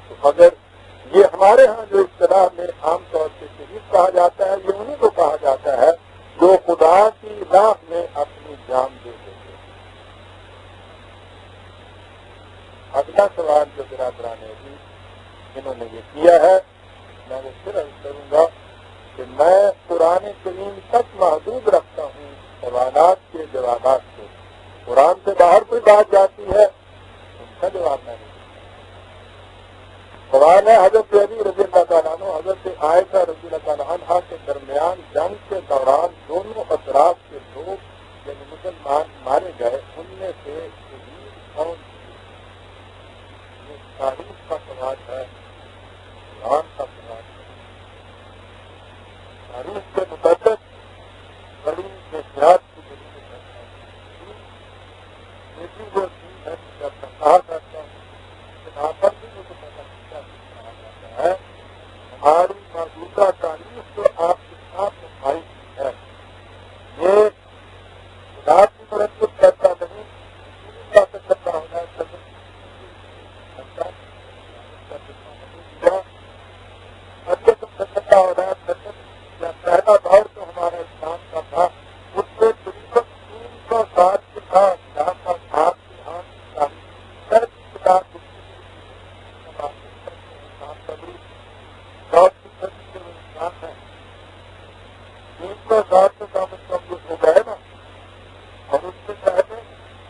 تو اگر یہ ہمارے ہاں جو اصطلاح میں عام طور سے شہید کہا جاتا ہے یہ انہیں کو کہا جاتا ہے جو خدا کی راہ میں اپنی جان دے دیتے ہیں۔ اگلا سوال جو برادران نے بھی انہوں نے یہ کیا ہے، میں وہ پھر عرض کروں گا کہ میں قرآن کریم تک محدود رکھتا ہوں سوالات کے جوابات کو، قرآن سے باہر کوئی بات جاتی ہے ان کا جواب میں نہیں۔ سوال ہے حضرت علی رضی اللہ تعالیٰ عنہ حضرت عائشہ رضی اللہ تعالیٰ عنہ کے درمیان جنگ کے دوران دونوں اطراف کے لوگ یعنی مسلمان مارے گئے، ان میں سے شہید کون تھے؟ یہ تاریخ کا سوال ہے، قرآن کا سوال ہے۔ تاریخ کے متعلق بڑی احتیاط کی ضرورت ہے۔ لیکن جو چیز ہے جب میں کہا کرتا ہوں بنا پر بھی مجھے پتا کیا جاتا ہے، ہماری موجودہ تاریخ جو آپ کے ساتھ بھائی ہے یہ خدا کی مرتب کرتا نہیں، کا کرتا ہونا کرتا ہو رہا ہے۔ پہلا دور جو ہمارا اسلام کا تھا اس سے تقریباً 300 کے بعد جہاں تک آپ کی سال سے کم از کم کچھ ہو گئے نا، اور اس سے پہلے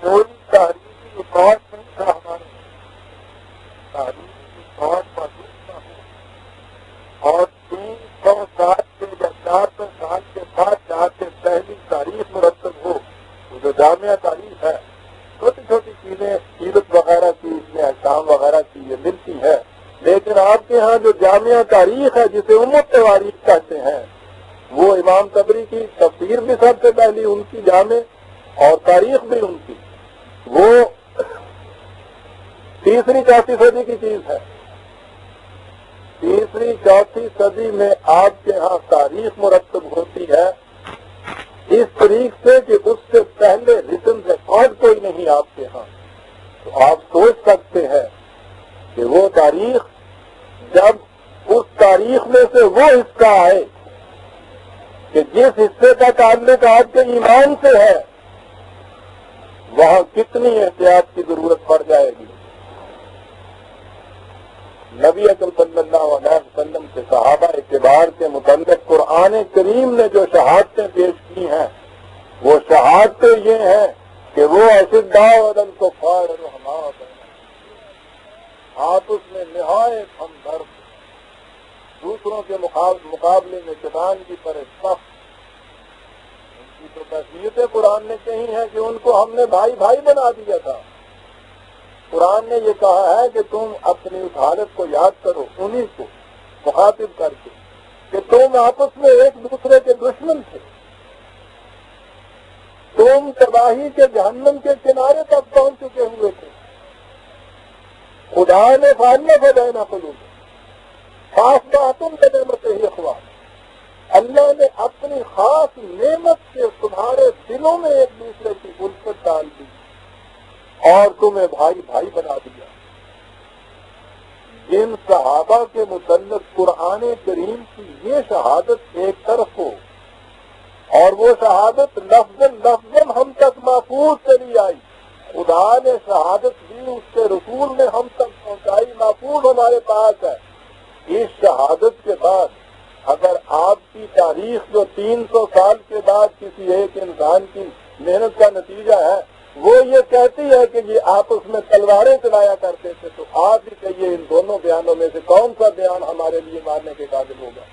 کوئی تحریری ریکارڈ نہیں تھا، ہمارے تحریری ریکارڈ موجود نہ ہو، اور 300 کے یا 400 سال کے بعد جہاں سے پہلی تاریخ مرتب ہو، وہ جو جامعہ تاریخ ہے، چھوٹی چھوٹی چیزیں سیرت وغیرہ کی اس میں احکام وغیرہ کی یہ ملتی ہے، لیکن آپ کے ہاں جو جامعہ تاریخ ہے جسے امت تواریخ کہتے ہیں، وہ امام طبری کی تفسیر بھی سب سے پہلی ان کی جامع اور تاریخ بھی ان کی، وہ 3ری-4 صدی کی چیز ہے۔ 3ری-4 صدی میں آپ کے ہاں تاریخ مرتب ہوتی ہے اس طریق سے کہ اس سے پہلے ریٹن ریکارڈ کوئی نہیں آپ کے ہاں، تو آپ سوچ سکتے ہیں کہ وہ تاریخ جب اس تاریخ میں سے وہ حصہ آئے کہ جس حصے کا تعلق آپ کے ایمان سے ہے، وہاں کتنی احتیاط کی ضرورت پڑ جائے گی۔ نبی اکرم صلی اللہ علیہ وسلم کے صحابہ کبار کے متعلق قرآن کریم نے جو شہادتیں پیش کی ہیں وہ شہادتیں یہ ہیں کہ وہ اشداء علی الکفار رحماء آپس میں نہایت ہمدرد، دوسروں کے مقابلے میں شیطانگی پر سخت۔ ان کی تو کیفیتیں قرآن نے کہی ہیں کہ ان کو ہم نے بھائی بھائی بنا دیا تھا۔ قرآن نے یہ کہا ہے کہ تم اپنی اس حالت کو یاد کرو، انہی کو مخاطب کر کے کہ تم آپس میں ایک دوسرے کے دشمن تھے، تم تباہی کے جہنم کے کنارے تک پہنچ چکے ہوئے تھے۔ خدا نے فارنا بدینا قلوب خاص باتوں کے نعمت ہی اخوان، اللہ نے اپنی خاص نعمت سے تمہارے دلوں میں ایک دوسرے کی الفت ڈال دی اور تمہیں بھائی بھائی بنا دیا۔ جن صحابہ کے متعلق قرآن کریم کی یہ شہادت ایک طرف ہو اور وہ شہادت لفظ ہم تک محفوظ چلی آئی، خدا نے شہادت دی، اس کے رسول نے ہم تک پہنچائی، محفوظ ہمارے پاس ہے۔ اس شہادت کے بعد اگر آپ کی تاریخ جو 300 سال کے بعد کسی ایک انسان کی محنت کا نتیجہ ہے، وہ یہ کہتی ہے کہ یہ آپس میں تلواریں چلایا کرتے تھے، تو آپ ہی کہیے ان دونوں بیانوں میں سے کون سا بیان ہمارے لیے ماننے کے قابل ہوگا؟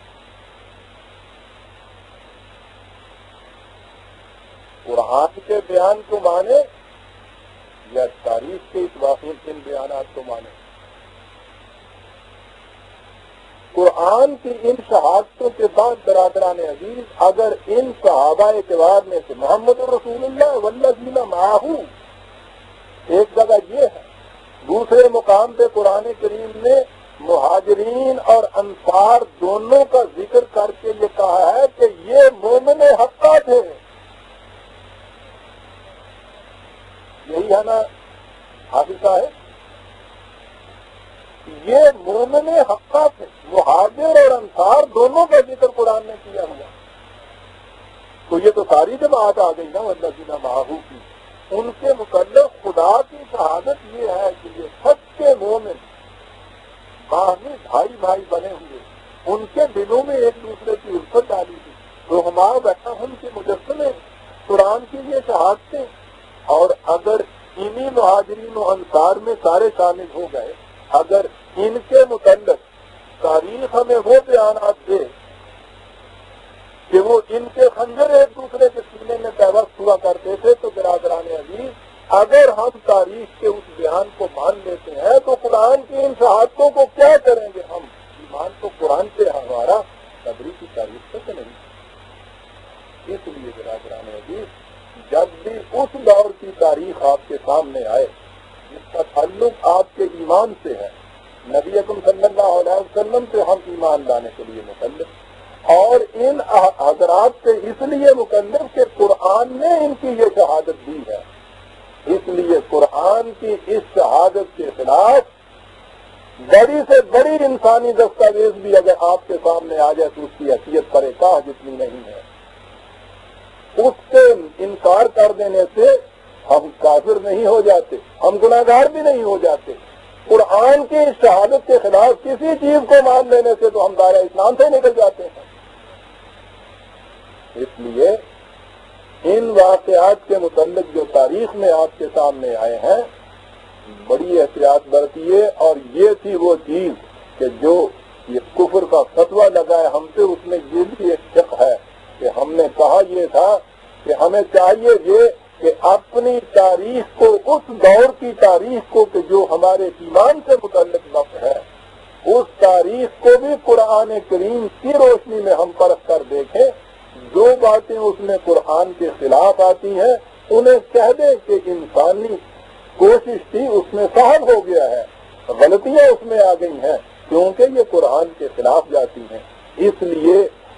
قرآن کے بیان کو مانے یا تاریخ کے اس واقعے کے بیانات کو مانے؟ قرآن کی ان شہادتوں کے بعد برادران عزیز، اگر ان صحابہ اعتبار میں سے محمد رسول اللہ والذین معہ ایک جگہ یہ ہے، دوسرے مقام پہ قرآن کریم نے مہاجرین اور انصار دونوں کا ذکر کر کے یہ کہا ہے کہ یہ مومن حقہ تھے. یہی ہے نا حافظ صاحب؟ یہ مومن حقہ تھے، مہاجر اور انصار دونوں کا ذکر قرآن نے کیا ہوا. تو یہ تو ساری جماعت آ گئی نا والذین معہ کی. ان کے متعلق خدا کی شہادت یہ ہے کہ یہ سچے مومن باہمی بھائی بھائی بنے ہوئے، ان کے دلوں میں ایک دوسرے کی الفت ڈالی تھی. رحما بیٹھا ان کے مجسمے قرآن کی یہ شہادتیں، اور اگر انہی مہاجرین و انصار میں سارے شامل ہو گئے، اگر ان کے متعلق تاریخ ہمیں وہ بیانات دے کہ وہ ان کے خنجر ایک دوسرے کے سینے میں پیوست ہوا کرتے تھے، تو برادران عزیز اگر ہم تاریخ کے اس بیان کو مان لیتے ہیں تو قرآن کی ان شہادتوں کو کیا کریں گے ہم؟ ایمان تو قرآن سے ہمارا قبری کی تاریخ سے نہیں. اس لیے برادران عزیز جب بھی اس دور کی تاریخ آپ کے سامنے آئے جس کا تعلق آپ کے ایمان سے ہے، نبی اکرم صلی اللہ علیہ وسلم سے ہم ایمان لانے کے لیے مکلف، اور ان حضرات سے اس لیے مکلف کہ قرآن نے ان کی یہ شہادت دی ہے. اس لیے قرآن کی اس شہادت کے خلاف بڑی سے بڑی انسانی دستاویز بھی اگر آپ کے سامنے آ جائے تو اس کی حیثیت پر کاہ جتنی نہیں ہے. اس سے انکار کر دینے سے ہم کافر نہیں ہو جاتے، ہم گناہگار بھی نہیں ہو جاتے. قرآن کی شہادت کے خلاف کسی چیز کو مان لینے سے تو ہم دائرہ اسلام سے نکل جاتے ہیں. اس لیے ان واقعات کے متعلق جو تاریخ میں آپ کے سامنے آئے ہیں بڑی احتیاط برتیے. اور یہ تھی وہ چیز کہ جو یہ کفر کا فتویٰ لگا ہے ہم سے، اس میں یہ بھی ایک شک ہے کہ ہم نے کہا یہ تھا کہ ہمیں چاہیے یہ کہ اپنی تاریخ کو، اس دور کی تاریخ کو کہ جو ہمارے ایمان سے متعلق وقت ہے، اس تاریخ کو بھی قرآن کریم کی روشنی میں ہم پرکھ کر دیکھیں. جو باتیں اس میں قرآن کے خلاف آتی ہیں انہیں کہہ دیں کہ انسانی کوشش تھی، اس میں صاحب ہو گیا ہے، غلطیاں اس میں آ گئی ہیں کیونکہ یہ قرآن کے خلاف جاتی ہیں. اس لیے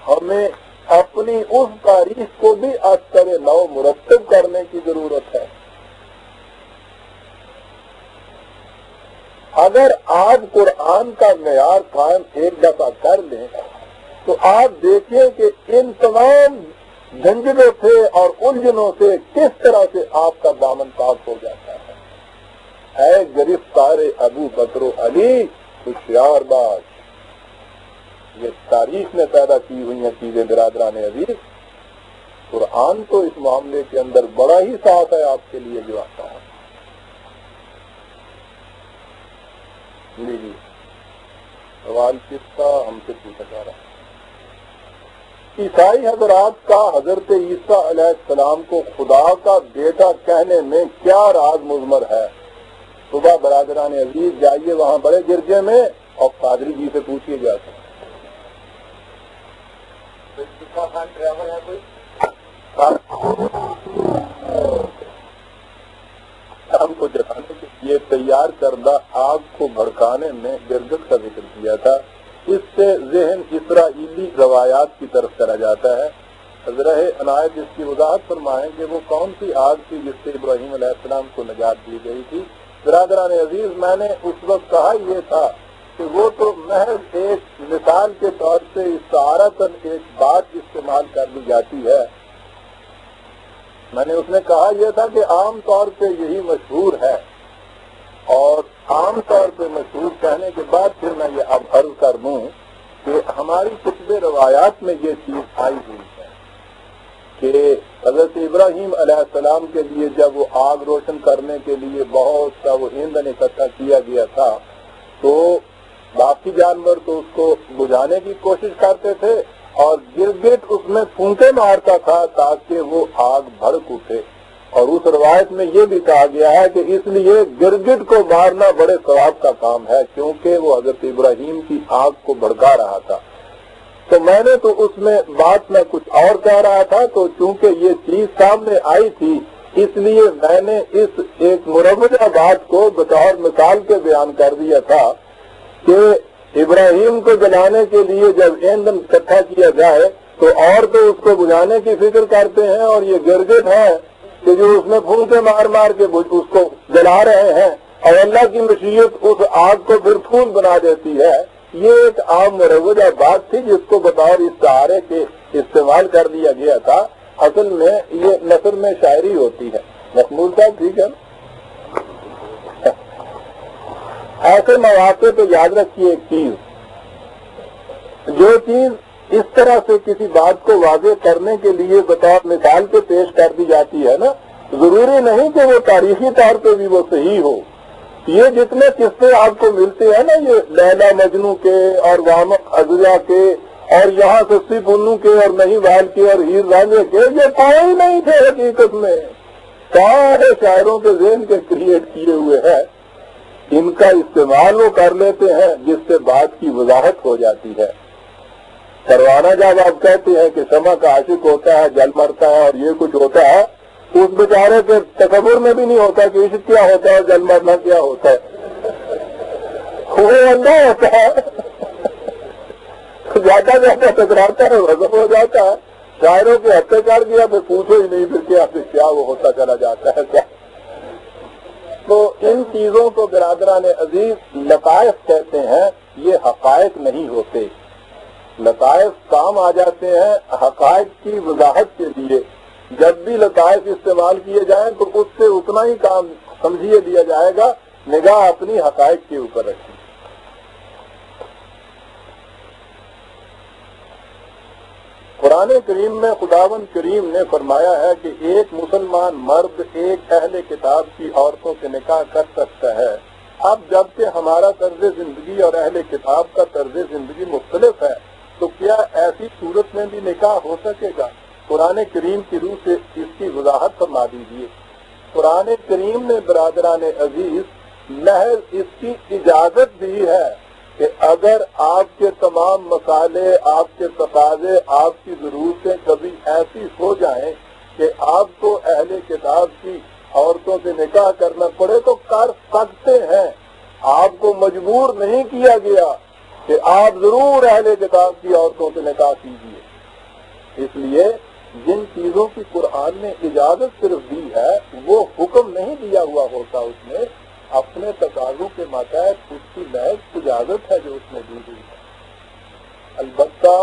ہمیں اپنی اس تاریخ کو بھی اثر نو مرتب کرنے کی ضرورت ہے. اگر آپ قرآن کا معیار قائم ایک دفعہ کر لیں تو آپ دیکھیں کہ ان تمام جھنجھنوں سے اور الجھنوں سے کس طرح سے آپ کا دامن پاک ہو جاتا ہے. اے گرفتار ابو بکر و علی ہوشیار باش. یہ تاریخ میں پیدا کی ہوئی ہیں چیزیں برادران عزیز. قرآن تو اس معاملے کے اندر بڑا ہی صاف ہے آپ کے لیے جو آتا ہے. جی سوال کس کا ہم سے پوچھا جا رہا ہے؟ عیسائی حضرات کا حضرت عیسیٰ علیہ السلام کو خدا کا بیٹا کہنے میں کیا راز مضمر ہے؟ صبح برادران عزیز جائیے وہاں بڑے گرجے میں اور قادری جی سے پوچھیے جا سکتے. ڈرائیور ہے کوئی ہم کو جتانے کے یہ تیار کردہ آگ کو بھڑکانے میں گرگت کا ذکر کیا تھا. اس سے ذہن اسرائیلی روایات کی طرف چلا جاتا ہے. حضرت عنایت اس کی وضاحت فرمائیں کہ وہ کون سی آگ تھی جس سے ابراہیم علیہ السلام کو نجات دی گئی تھی. برادران عزیز میں نے اس وقت کہا یہ تھا کہ وہ تو محض ایک مثال کے طور سے استعارتاً ایک بات استعمال کر لی جاتی ہے. میں نے اس میں کہا یہ تھا کہ عام طور پہ یہی مشہور ہے، اور عام طور پہ مشہور کہنے کے بعد پھر میں یہ اب عرض کر دوں کہ ہماری کتب روایات میں یہ چیز آئی ہوئی ہے کہ حضرت ابراہیم علیہ السلام کے لیے جب وہ آگ روشن کرنے کے لیے بہت سا وہ ایندھن اکٹھا کیا گیا تھا تو باقی جانور تو اس کو بجھانے کی کوشش کرتے تھے اور گرگٹ اس میں پھونکے مارتا تھا تاکہ وہ آگ بھڑک اٹھے. اور اس روایت میں یہ بھی کہا گیا ہے کہ اس لیے گرگٹ کو مارنا بڑے ثواب کا کام ہے کیونکہ وہ حضرت ابراہیم کی آگ کو بھڑکا رہا تھا. تو میں نے تو اس میں بات میں کچھ اور کہہ رہا تھا، تو چونکہ یہ چیز سامنے آئی تھی اس لیے میں نے اس ایک مروجہ بات کو بطور مثال کے بیان کر دیا تھا کہ ابراہیم کو جلانے کے لیے جب ایندھن اکٹھا کیا جائے تو اور تو اس کو بجھانے کی فکر کرتے ہیں، اور یہ گرگٹ ہے کہ جو اس میں پھونکے مار مار کے اس کو جلا رہے ہیں اور اللہ کی مشیت اس آگ کو پھر پھول بنا دیتی ہے. یہ ایک عام مروجہ بات تھی جس کو بطور استعارے کے استعمال کر دیا گیا تھا. اصل میں یہ نثر میں شاعری ہوتی ہے. محمود صاحب ٹھیک ہے. ایسے مواقع پہ یاد رکھیے ایک چیز، جو چیز اس طرح سے کسی بات کو واضح کرنے کے لیے بطور مثال کے پیش کر دی جاتی ہے نا، ضروری نہیں کہ وہ تاریخی طور پہ بھی وہ صحیح ہو. یہ جتنے قصے آپ کو ملتے ہیں نا، یہ لیلا مجنو کے اور وامق ازیا کے اور یہاں سستی پنو کے اور نہیں وال کے اور ہیر رانجھے کے، یہ کوئی نہیں تھے حقیقت میں، سارے شاعروں کے ذہن کے کریٹ کیے ہوئے ہیں. ان کا استعمال وہ کر لیتے ہیں جس سے بات کی وضاحت ہو جاتی ہے. پروانہ جب آپ کہتے ہیں کہ شمع کا عاشق ہوتا ہے جل مرتا ہے اور یہ کچھ ہوتا ہے، اس بیچارے کے تصور میں بھی نہیں ہوتا کہ عشق کیا ہوتا ہے اور جل مرنا کیا ہوتا ہے. وہ اندھا ہوتا ہے، جاتا جاتا ٹکراتا ہے، غضب ہو جاتا ہے. شاعروں کے ہتھے کر دیا پھر پوچھو ہی نہیں پھر کیا وہ ہوتا چلا جاتا ہے کیا. تو ان چیزوں کو برادران عزیز لطائف کہتے ہیں. یہ حقائق نہیں ہوتے. لطائف کام آ جاتے ہیں حقائق کی وضاحت کے لیے. جب بھی لطائف استعمال کیے جائیں تو اس سے اتنا ہی کام سمجھیے لیا جائے گا، نگاہ اپنی حقائق کے اوپر رکھیں. قرآن کریم میں خداوند کریم نے فرمایا ہے کہ ایک مسلمان مرد ایک اہل کتاب کی عورتوں سے نکاح کر سکتا ہے. اب جبکہ ہمارا طرز زندگی اور اہل کتاب کا طرز زندگی مختلف ہے تو کیا ایسی صورت میں بھی نکاح ہو سکے گا؟ قرآن کریم کی روح سے اس کی وضاحت فرما دیجیے. قرآن کریم نے برادران عزیز محض اس کی اجازت دی ہے کہ اگر آپ کے تمام مسائل، آپ کے تقاضے، آپ کی ضرورتیں کبھی ایسی ہو جائیں کہ آپ کو اہل کتاب کی عورتوں سے نکاح کرنا پڑے تو کر سکتے ہیں. آپ کو مجبور نہیں کیا گیا کہ آپ ضرور اہل کتاب کی عورتوں سے نکاح کیجیے. اس لیے جن چیزوں کی قرآن نے اجازت صرف دی ہے وہ حکم نہیں دیا ہوا ہوتا، اس نے اپنے تقاضوں کے ماتحت اس کی محض اجازت ہے جو اس نے دی ہوئی ہے. البتہ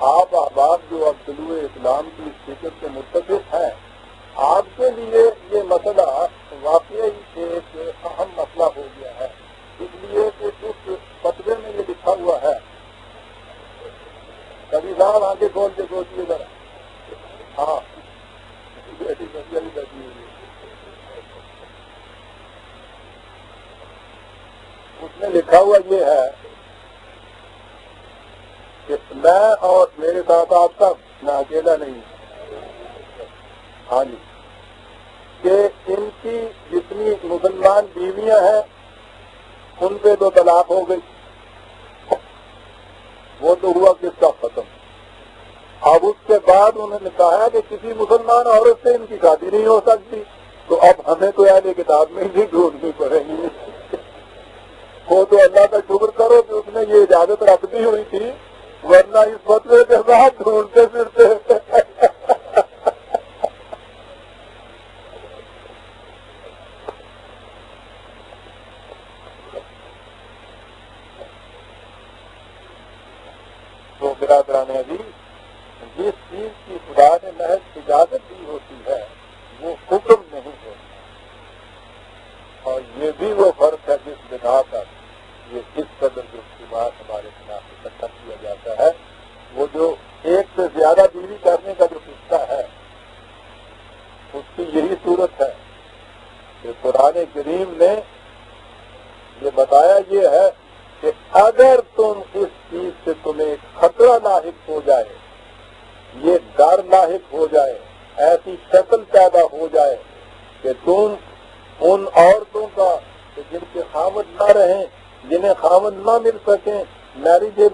آپ احباب جو اب طلوع اسلام کی فکر سے متفق ہیں، آپ کے لیے یہ مسئلہ واقعی ایک اہم مسئلہ ہو گیا ہے. اس لیے کہ اس فتوے میں یہ لکھا ہوا ہے، کبھی صاحب آگے کھول کے سوچیے ذرا. ہاں اس میں لکھا ہوا یہ ہے کہ میں اور میرے ساتھ آپ سب، میں اکیلا نہیں، ہاں جی، کہ ان کی جتنی مسلمان بیویاں ہیں ان پہ تو طلاق ہو گئی، وہ تو ہوا کس کا ختم. اب اس کے بعد انہوں نے کہا کہ کسی مسلمان عورت سے ان کی شادی نہیں ہو سکتی، تو اب ہمیں تو اہل کتاب میں ہی ڈھونڈنی پڑے گی. وہ تو اللہ کا شکر کرو کہ اس نے یہ اجازت رکھ دی ہوئی تھی، ورنہ اس فتوے کے بعد ڈھونڈتے پھرتے. تو برادران عزیز، جس چیز کی خدا نے محض اجازت دی ہوتی ہے وہ حکم نہیں ہوتا. اور یہ بھی وہ فرق ہے جس بنا پر یہ اس قدر جو بات ہمارے خلاف اکٹھا کیا جاتا ہے. وہ جو ایک سے زیادہ بیوی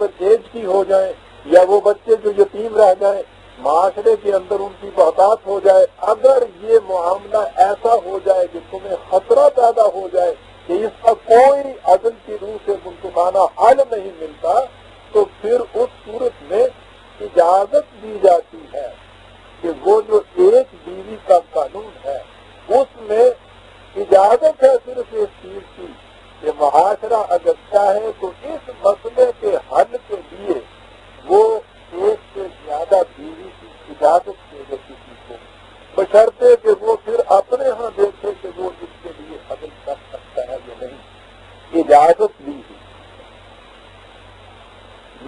اوور ایج کی ہو جائیں یا وہ بچے جو یتیم رہ جائیں، معاشرے کے اندر ان کی بہتات ہو جائے، اگر یہ معاملہ ایسا ہو جائے کہ تمہیں خطرہ پیدا ہو جائے کہ اس کا کوئی عدل کی روح سے منصفانہ حل نہیں ملتا، تو پھر اس صورت میں اجازت دی جاتی ہے کہ وہ جو ایک بیوی کا قانون ہے اس میں اجازت ہے صرف اس چیز کی کہ معاشرہ اگر چاہے تو اس مسئلے کے حل کے لیے وہ ایک سے زیادہ بیوی کی اجازت دے دے کسی کو، بشرطے کہ وہ پھر اپنے ہاں دیکھے کہ وہ اس کے لیے عمل کر سکتا ہے یا نہیں، اجازت دی ہے۔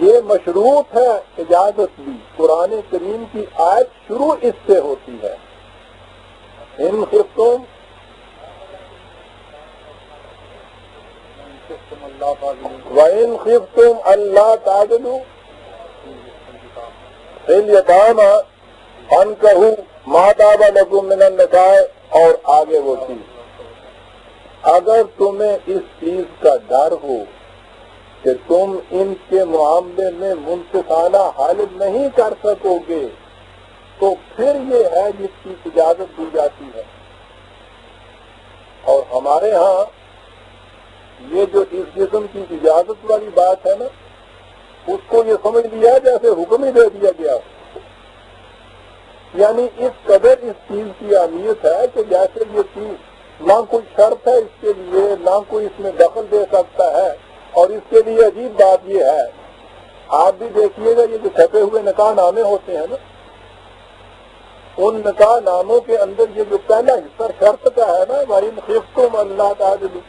یہ مشروط ہے اجازت بھی۔ قرآن کریم کی آیت شروع اس سے ہوتی ہے، ان خفتم وَإِنْ خِفْتُمْ أَلَّا تَعْدِلُوا فِي الْيَتَامَىٰ فَانكِحُوا مَا طَابَ لَكُم مِّنَ النِّسَاءِ، اور آگے وہ چیز، اگر تمہیں اس چیز کا ڈر ہو کہ تم ان کے معاملے میں منصفانہ حل نہیں کر سکو گے تو پھر یہ ہے جس کی اجازت دی جاتی ہے۔ اور ہمارے ہاں یہ جو اس قسم کی اجازت والی بات ہے نا، اس کو یہ سمجھ لیا جیسے حکم ہی دے دیا گیا، یعنی اس قدر اس چیز کی اہمیت ہے کہ جیسے یہ چیز نہ کوئی شرط ہے اس کے لیے، نہ کوئی اس میں دخل دے سکتا ہے۔ اور اس کے لیے عجیب بات یہ ہے، آپ بھی دیکھیے گا یہ جو چھپے ہوئے نکاح نامے ہوتے ہیں نا، ان نکاح ناموں کے اندر یہ جو پہلا حصہ شرط کا ہے نا، وَإِنْ خِفْتُمْ أَلَّا تَعْدِلُوا،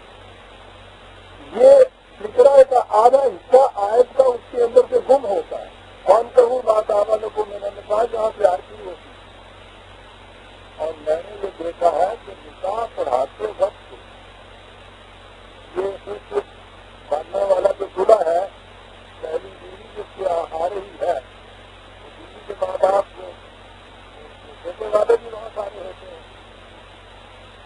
یہ فکرہ کا آدھا حصہ آیت کا اس کے اندر سے گم ہوتا ہے۔ فَانكِحُوا مَا طَابَ لَكُم مِّنَ النِّسَاءِ جہاں سے آتی ہوتی ہے۔ اور میں نے یہ دیکھا ہے کہ نکاح پڑھاتے وقت یہ اس بننے والا جو دلہا ہے، پہلی بیوی جس کی آ رہی ہے، بیوی کے ماں باپ کو بیٹے والے بھی وہاں سارے ہوتے ہیں،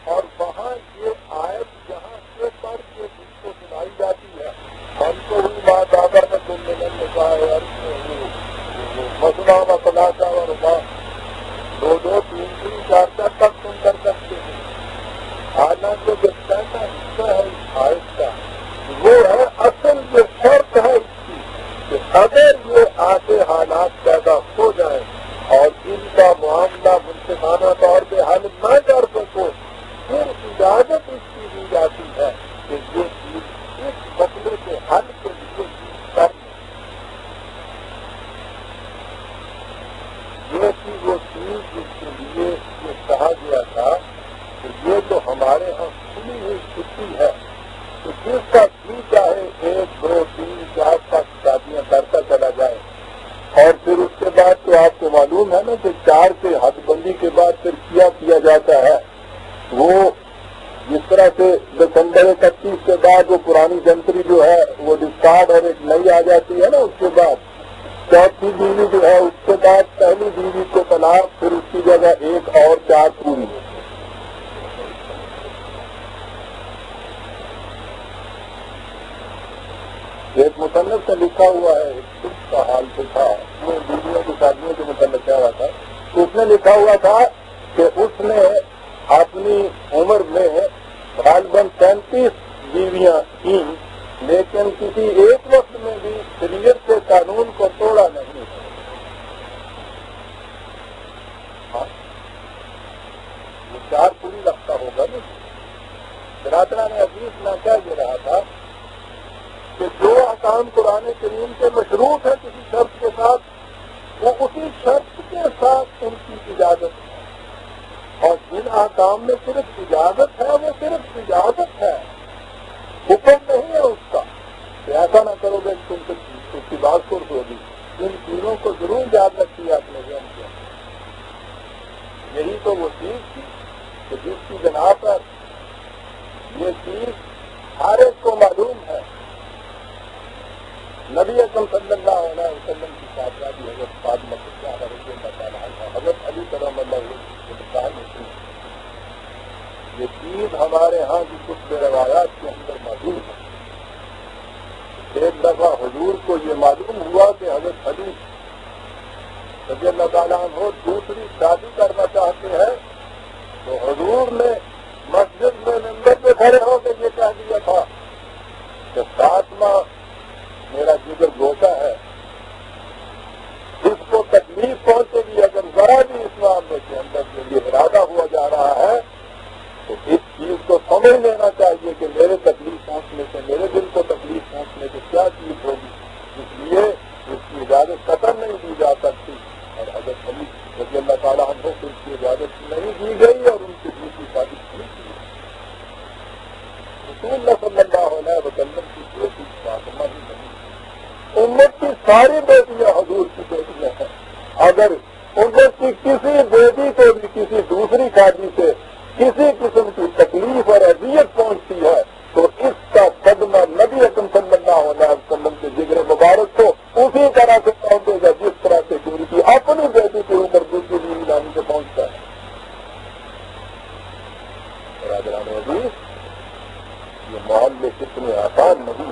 اور وہاں یہ آیت جہاں سے پڑھ کے جس کو سنائی جاتی ہے، ہم کو ہی ماں دادا میں تم نے نکاح مسئلہ و ثلاثہ و رباع، دو دو تین تین چار چار تک تم کر سکتے ہیں۔ حالانکہ جو پہلا حصہ ہے اس آیت کا وہ ہے اصل جو شرط ہے اس کی کہ اگر یہ آگے حالات پیدا ہو جائیں اور ان کا معاملہ منصفانہ طور پہ حل نہ کر سکو، پھر اجازت اس کی دی جاتی ہے کہ یہ چیز اس مسئلے کے حل کے لیے کر یہ تھی وہ چیز جس کے لیے یہ کہا گیا تھا کہ یہ جو ہمارے ہاں کھلی ہوئی چھٹی ہے، تو جس کا جی چاہے 1 2 3 4 تک شادیاں کرتا چلا جائے، اور پھر اس کے بعد تو آپ کو معلوم ہے نا کہ 4 کے حد بندی کے بعد پھر کیا جاتا ہے، وہ جس طرح سے دسمبر 31 کے بعد وہ پرانی جنتری جو ہے وہ ڈسکارڈ اور ایک نئی آ جاتی ہے نا، اس کے بعد چوتھی بیوی جو ہے اس کے بعد پہلی بیوی کو طلاق، پھر اس کی جگہ 1 اور 4 پوری۔ ایک مصنف سے لکھا ہوا ہے، ایک خود کا حال تو تھا، وہ بیویوں کی شادیوں کے متعلق کیا ہوا تھا، اس نے لکھا ہوا تھا کہ اس نے اپنی عمر میں غالباً 35 بیویاں کی، لیکن کسی ایک وقت میں بھی شریعت کے قانون کو توڑا نہیں۔ وہ 4 پوری رکھتا ہوگا نا۔ برادران حدیث نہ کیا یہ رہا تھا کہ جو احکام قرآن کریم کے مشروط ہے کسی شرط کے ساتھ، وہ اسی شرط کے ساتھ ان کی اجازت ہے، اور جن احکام میں صرف اجازت ہے وہ صرف اجازت ہے، حکم نہیں ہے اس کا کہ ایسا نہ کرو گے تم سے اس کی بات کو ہوگی۔ ان چیزوں کو ضرور یاد رکھیے آپ نے ذہن کیا۔ یہی تو وہ چیز تھی کہ جس کی بنا پر یہ چیز ہر ایک کو معلوم ہے۔ نبی اکرم صلی اللہ علیہ وسلم کی صاحبزادی حضرت فاطمہ رضی اللہ تعالیٰ عنہا، حضرت علی کرم اللہ وجہہ کی یہ چیز ہمارے ہاں کی کچھ روایات کے اندر موجود ہے۔ ایک دفعہ حضور کو یہ معلوم ہوا کہ حضرت علی رضی اللہ تعالیٰ عنہ دوسری شادی کرنا چاہتے ہیں، تو حضور نے مسجد میں ممبر پہ کھڑے ہو کے یہ کہہ دیا تھا کہ فاطمہ میرا جگر گوشہ ہے، جس کو تکلیف پہنچے گی اگر ذرا بھی اسلام کے اندر کے لیے ارادہ ہوا جا رہا ہے تو اس چیز کو سمجھ لینا چاہیے کہ میرے تکلیف پہنچنے سے، میرے دل کو تکلیف پہنچنے سے کیا چیز ہوگی، اس لیے اس کی اجازت قطعاً نہیں دی جا سکتی، اور حضرت علی رضی اللہ تعالیٰ عنہ کو اس کی اجازت نہیں دی گئی اور ان کی دوسری شادی نہیں کی گئی۔ رسول اللہ صلی اللہ علیہ وسلم کی بیٹی فاطمہ ہی نہیں، امت کی ساری بیٹیاں حضور کی بیٹیاں ہیں، اگر امت کی کسی بیٹی کو بھی کسی دوسری شادی سے کسی قسم کی تکلیف اور اذیت پہنچتی ہے تو اس کا صدمہ نبی اکرم صلی اللہ علیہ وسلم کے جگر مبارک کو اسی طرح سے پہنچے گا جس طرح سے ان کی اپنی بیٹی کے اوپر دوسری بیوی لانے سے پہنچتا ہے۔ برادران عزیز، یہ معاملے کتنے آسان نہیں،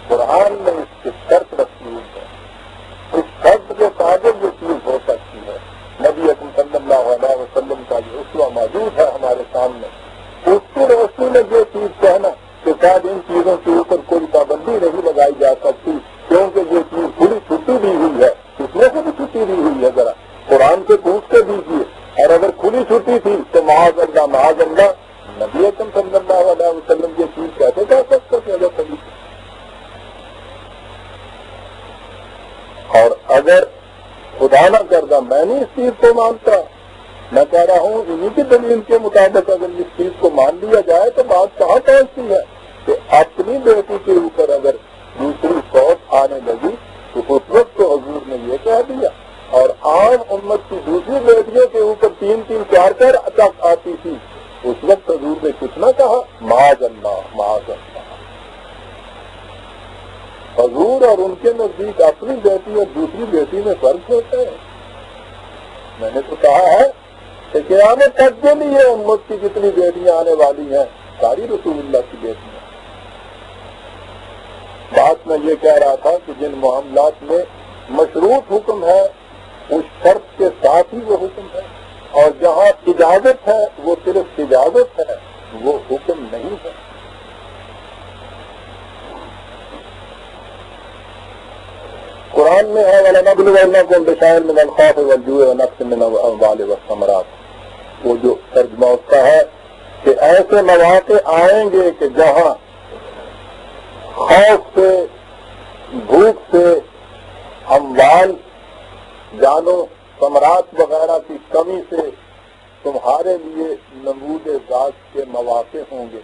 قرآن نے اس کی شرط رکھی ہوئی ہے، اس شرط کے تابع یہ چیز ہو سکتی ہے۔ نبی اکرم صلی اللہ علیہ وسلم کا یہ اسوہ موجود ہے ہمارے سامنے، اس کی روشنی میں یہ چیز کہنا کہ شاید ان چیزوں کے اوپر کوئی پابندی نہیں لگائی جا سکتی کیونکہ یہ چیز کھلی چھٹی دی ہوئی ہے، اس میں سے بھی چھٹی دی ہوئی ہے، ذرا قرآن سے پوچھ کے دیجیے، اور اگر کھلی چھٹی تھی تو معاذ اللہ نبی اکرم صلی اللہ علیہ وسلم یہ چیز کیسے کہہ سکتے کہ اگر کبھی، اور اگر خدا نہ کردہ میں نہیں اس چیز کو مانتا، میں کہہ رہا ہوں انہیں کی دلیل کے مطابق اگر اس چیز کو مان لیا جائے تو بات کہاں پہنچتی ہے کہ اپنی بیٹی کے اوپر اگر دوسری فوج آنے لگی تو اس وقت تو حضور نے یہ کہہ دیا، اور عام امت کی دوسری بیٹیوں کے اوپر 3-3 4 تک آتی تھی، اس وقت حضور نے کچھ نہ کہا، معاذ اللہ معاذ اللہ۔ حضور اور ان کے نزدیک اپنی بیٹی اور دوسری بیٹی میں فرق ہوتا ہے۔ میں نے تو کہا ہے کہ قیامت تک کے لیے امت کی جتنی بیٹیاں آنے والی ہیں ساری رسول اللہ کی بیٹیاں۔ بات میں یہ کہہ رہا تھا کہ جن معاملات میں مشروط حکم ہے اس شرط کے ساتھ ہی وہ حکم ہے، اور جہاں اجازت ہے وہ صرف اجازت ہے، وہ حکم نہیں ہے۔ قرآن میں ہے وَلَنَبْلُوَنَّكُمْ بِشَيْءٍ مِّنَ الْخَوْفِ وَالْجُوعِ وَنَقْصٍ مِّنَ الْأَمْوَالِ وَالثَّمَرَاتِ، وہ جو ترجمہ اس کا ہے کہ ایسے مواقع آئیں گے کہ جہاں خوف سے، بھوک سے، اموال، جانوں، ثمرات وغیرہ کی کمی سے تمہارے لیے نمود ذات کے مواقع ہوں گے۔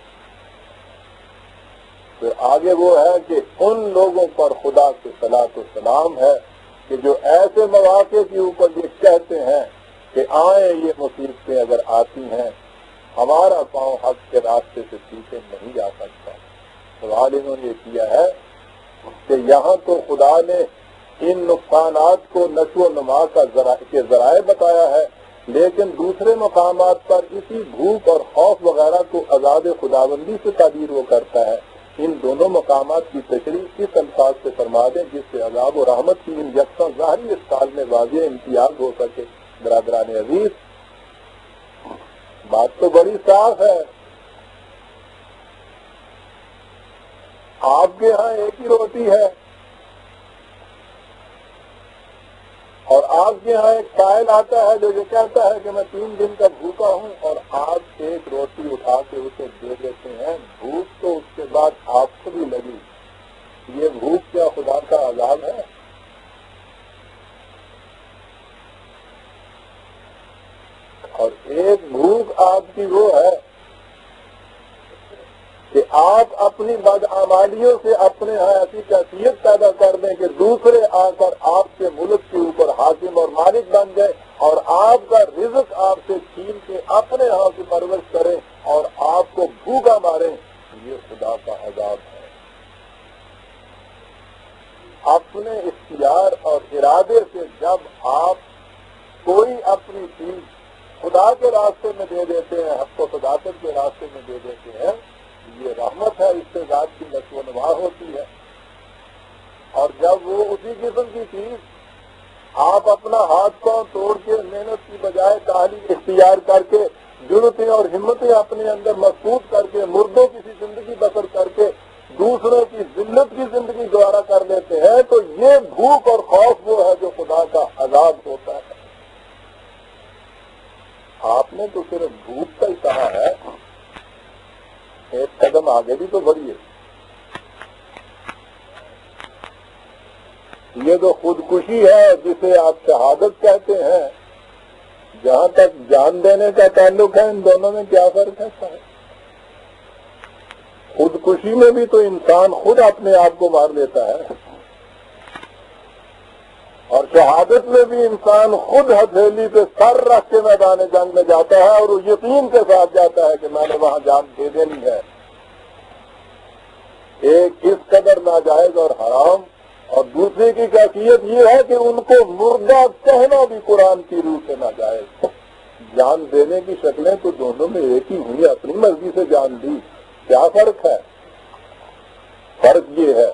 تو آگے وہ ہے کہ ان لوگوں پر خدا کے صلاۃ و سلام ہے کہ جو ایسے مواقع کے اوپر یہ کہتے ہیں کہ آئیں یہ مصیبتیں اگر آتی ہیں ہمارا پاؤں حق کے راستے سے پیچھے نہیں جا سکتا۔ سوال انہوں نے یہ کیا ہے کہ یہاں تو خدا نے ان نقصانات کو نشو و نما کے ذرائع بتایا ہے، لیکن دوسرے مقامات پر اسی بھوک اور خوف وغیرہ کو عذاب خداوندی سے تعبیر وہ کرتا ہے۔ ان دونوں مقامات کی تشریح اس الفاظ سے فرما دیں جس سے عذاب و رحمت کی ان یکساں ظاہری اسٹال میں واضح امتیاز ہو سکے۔ برادران عزیز، بات تو بڑی صاف ہے، آپ کے ہاں ایک ہی روٹی ہے اور آپ کے ہاں ایک سائل آتا ہے جو یہ کہتا ہے کہ میں 3 دن کا بھوکا ہوں، اور آپ ایک روٹی اٹھا کے اسے دے دیتے ہیں۔ بھوک تو اس کے بعد آپ کو بھی لگی، یہ بھوک کیا خدا کا عذاب ہے؟ اور ایک بھوک آپ کی وہ ہے کہ آپ اپنی بدعمالیوں سے اپنے ہاں ایسی کیفیت پیدا کر دیں کہ دوسرے آ کر آپ کے ملک کے اوپر حاکم اور مالک بن جائے اور آپ کا رزق آپ سے چھین کے اپنے ہاں کی پرورش کریں اور آپ کو بھوکا ماریں، یہ خدا کا عذاب ہے۔ اپنے اختیار اور ارادے سے جب آپ کوئی اپنی چیز خدا کے راستے میں دے دیتے ہیں، حق و صداقت کے راستے میں دے دیتے ہیں، یہ رحمت ہے، اس سے ذات کی نشو و نما ہوتی ہے۔ اور جب وہ اسی قسم کی چیز آپ اپنا ہاتھ پاؤں توڑ کے محنت کی بجائے تعلیم اختیار کر کے جرتیں اور ہمتیں اپنے اندر مضبوط کر کے مردوں کی زندگی بسر کر کے دوسروں کی ذلت کی زندگی گزارا کر لیتے ہیں، تو یہ بھوک اور خوف وہ ہے جو خدا کا عذاب ہوتا ہے۔ آپ نے تو صرف بھوک کا ہی کہا ہے، ایک قدم آگے بھی تو بڑھیے۔ یہ تو خودکشی ہے جسے آپ شہادت کہتے ہیں، جہاں تک جان دینے کا تعلق ہے ان دونوں میں کیا فرق ہے صاحب؟ خودکشی میں بھی تو انسان خود اپنے آپ کو مار لیتا ہے، اور شہادت میں بھی انسان خود ہتھیلی پہ سر رکھ کے میدان جنگ میں جاتا ہے اور وہ یقین کے ساتھ جاتا ہے کہ میں نے وہاں جان دے دینی ہے۔ ایک اس قدر ناجائز اور حرام، اور دوسرے کی کیفیت یہ ہے کہ ان کو مردہ کہنا بھی قرآن کی روح سے ناجائز۔ جان دینے کی شکلیں تو دونوں میں ایک ہی ہوئی، اپنی مرضی سے جان دی، کیا فرق ہے؟ فرق یہ ہے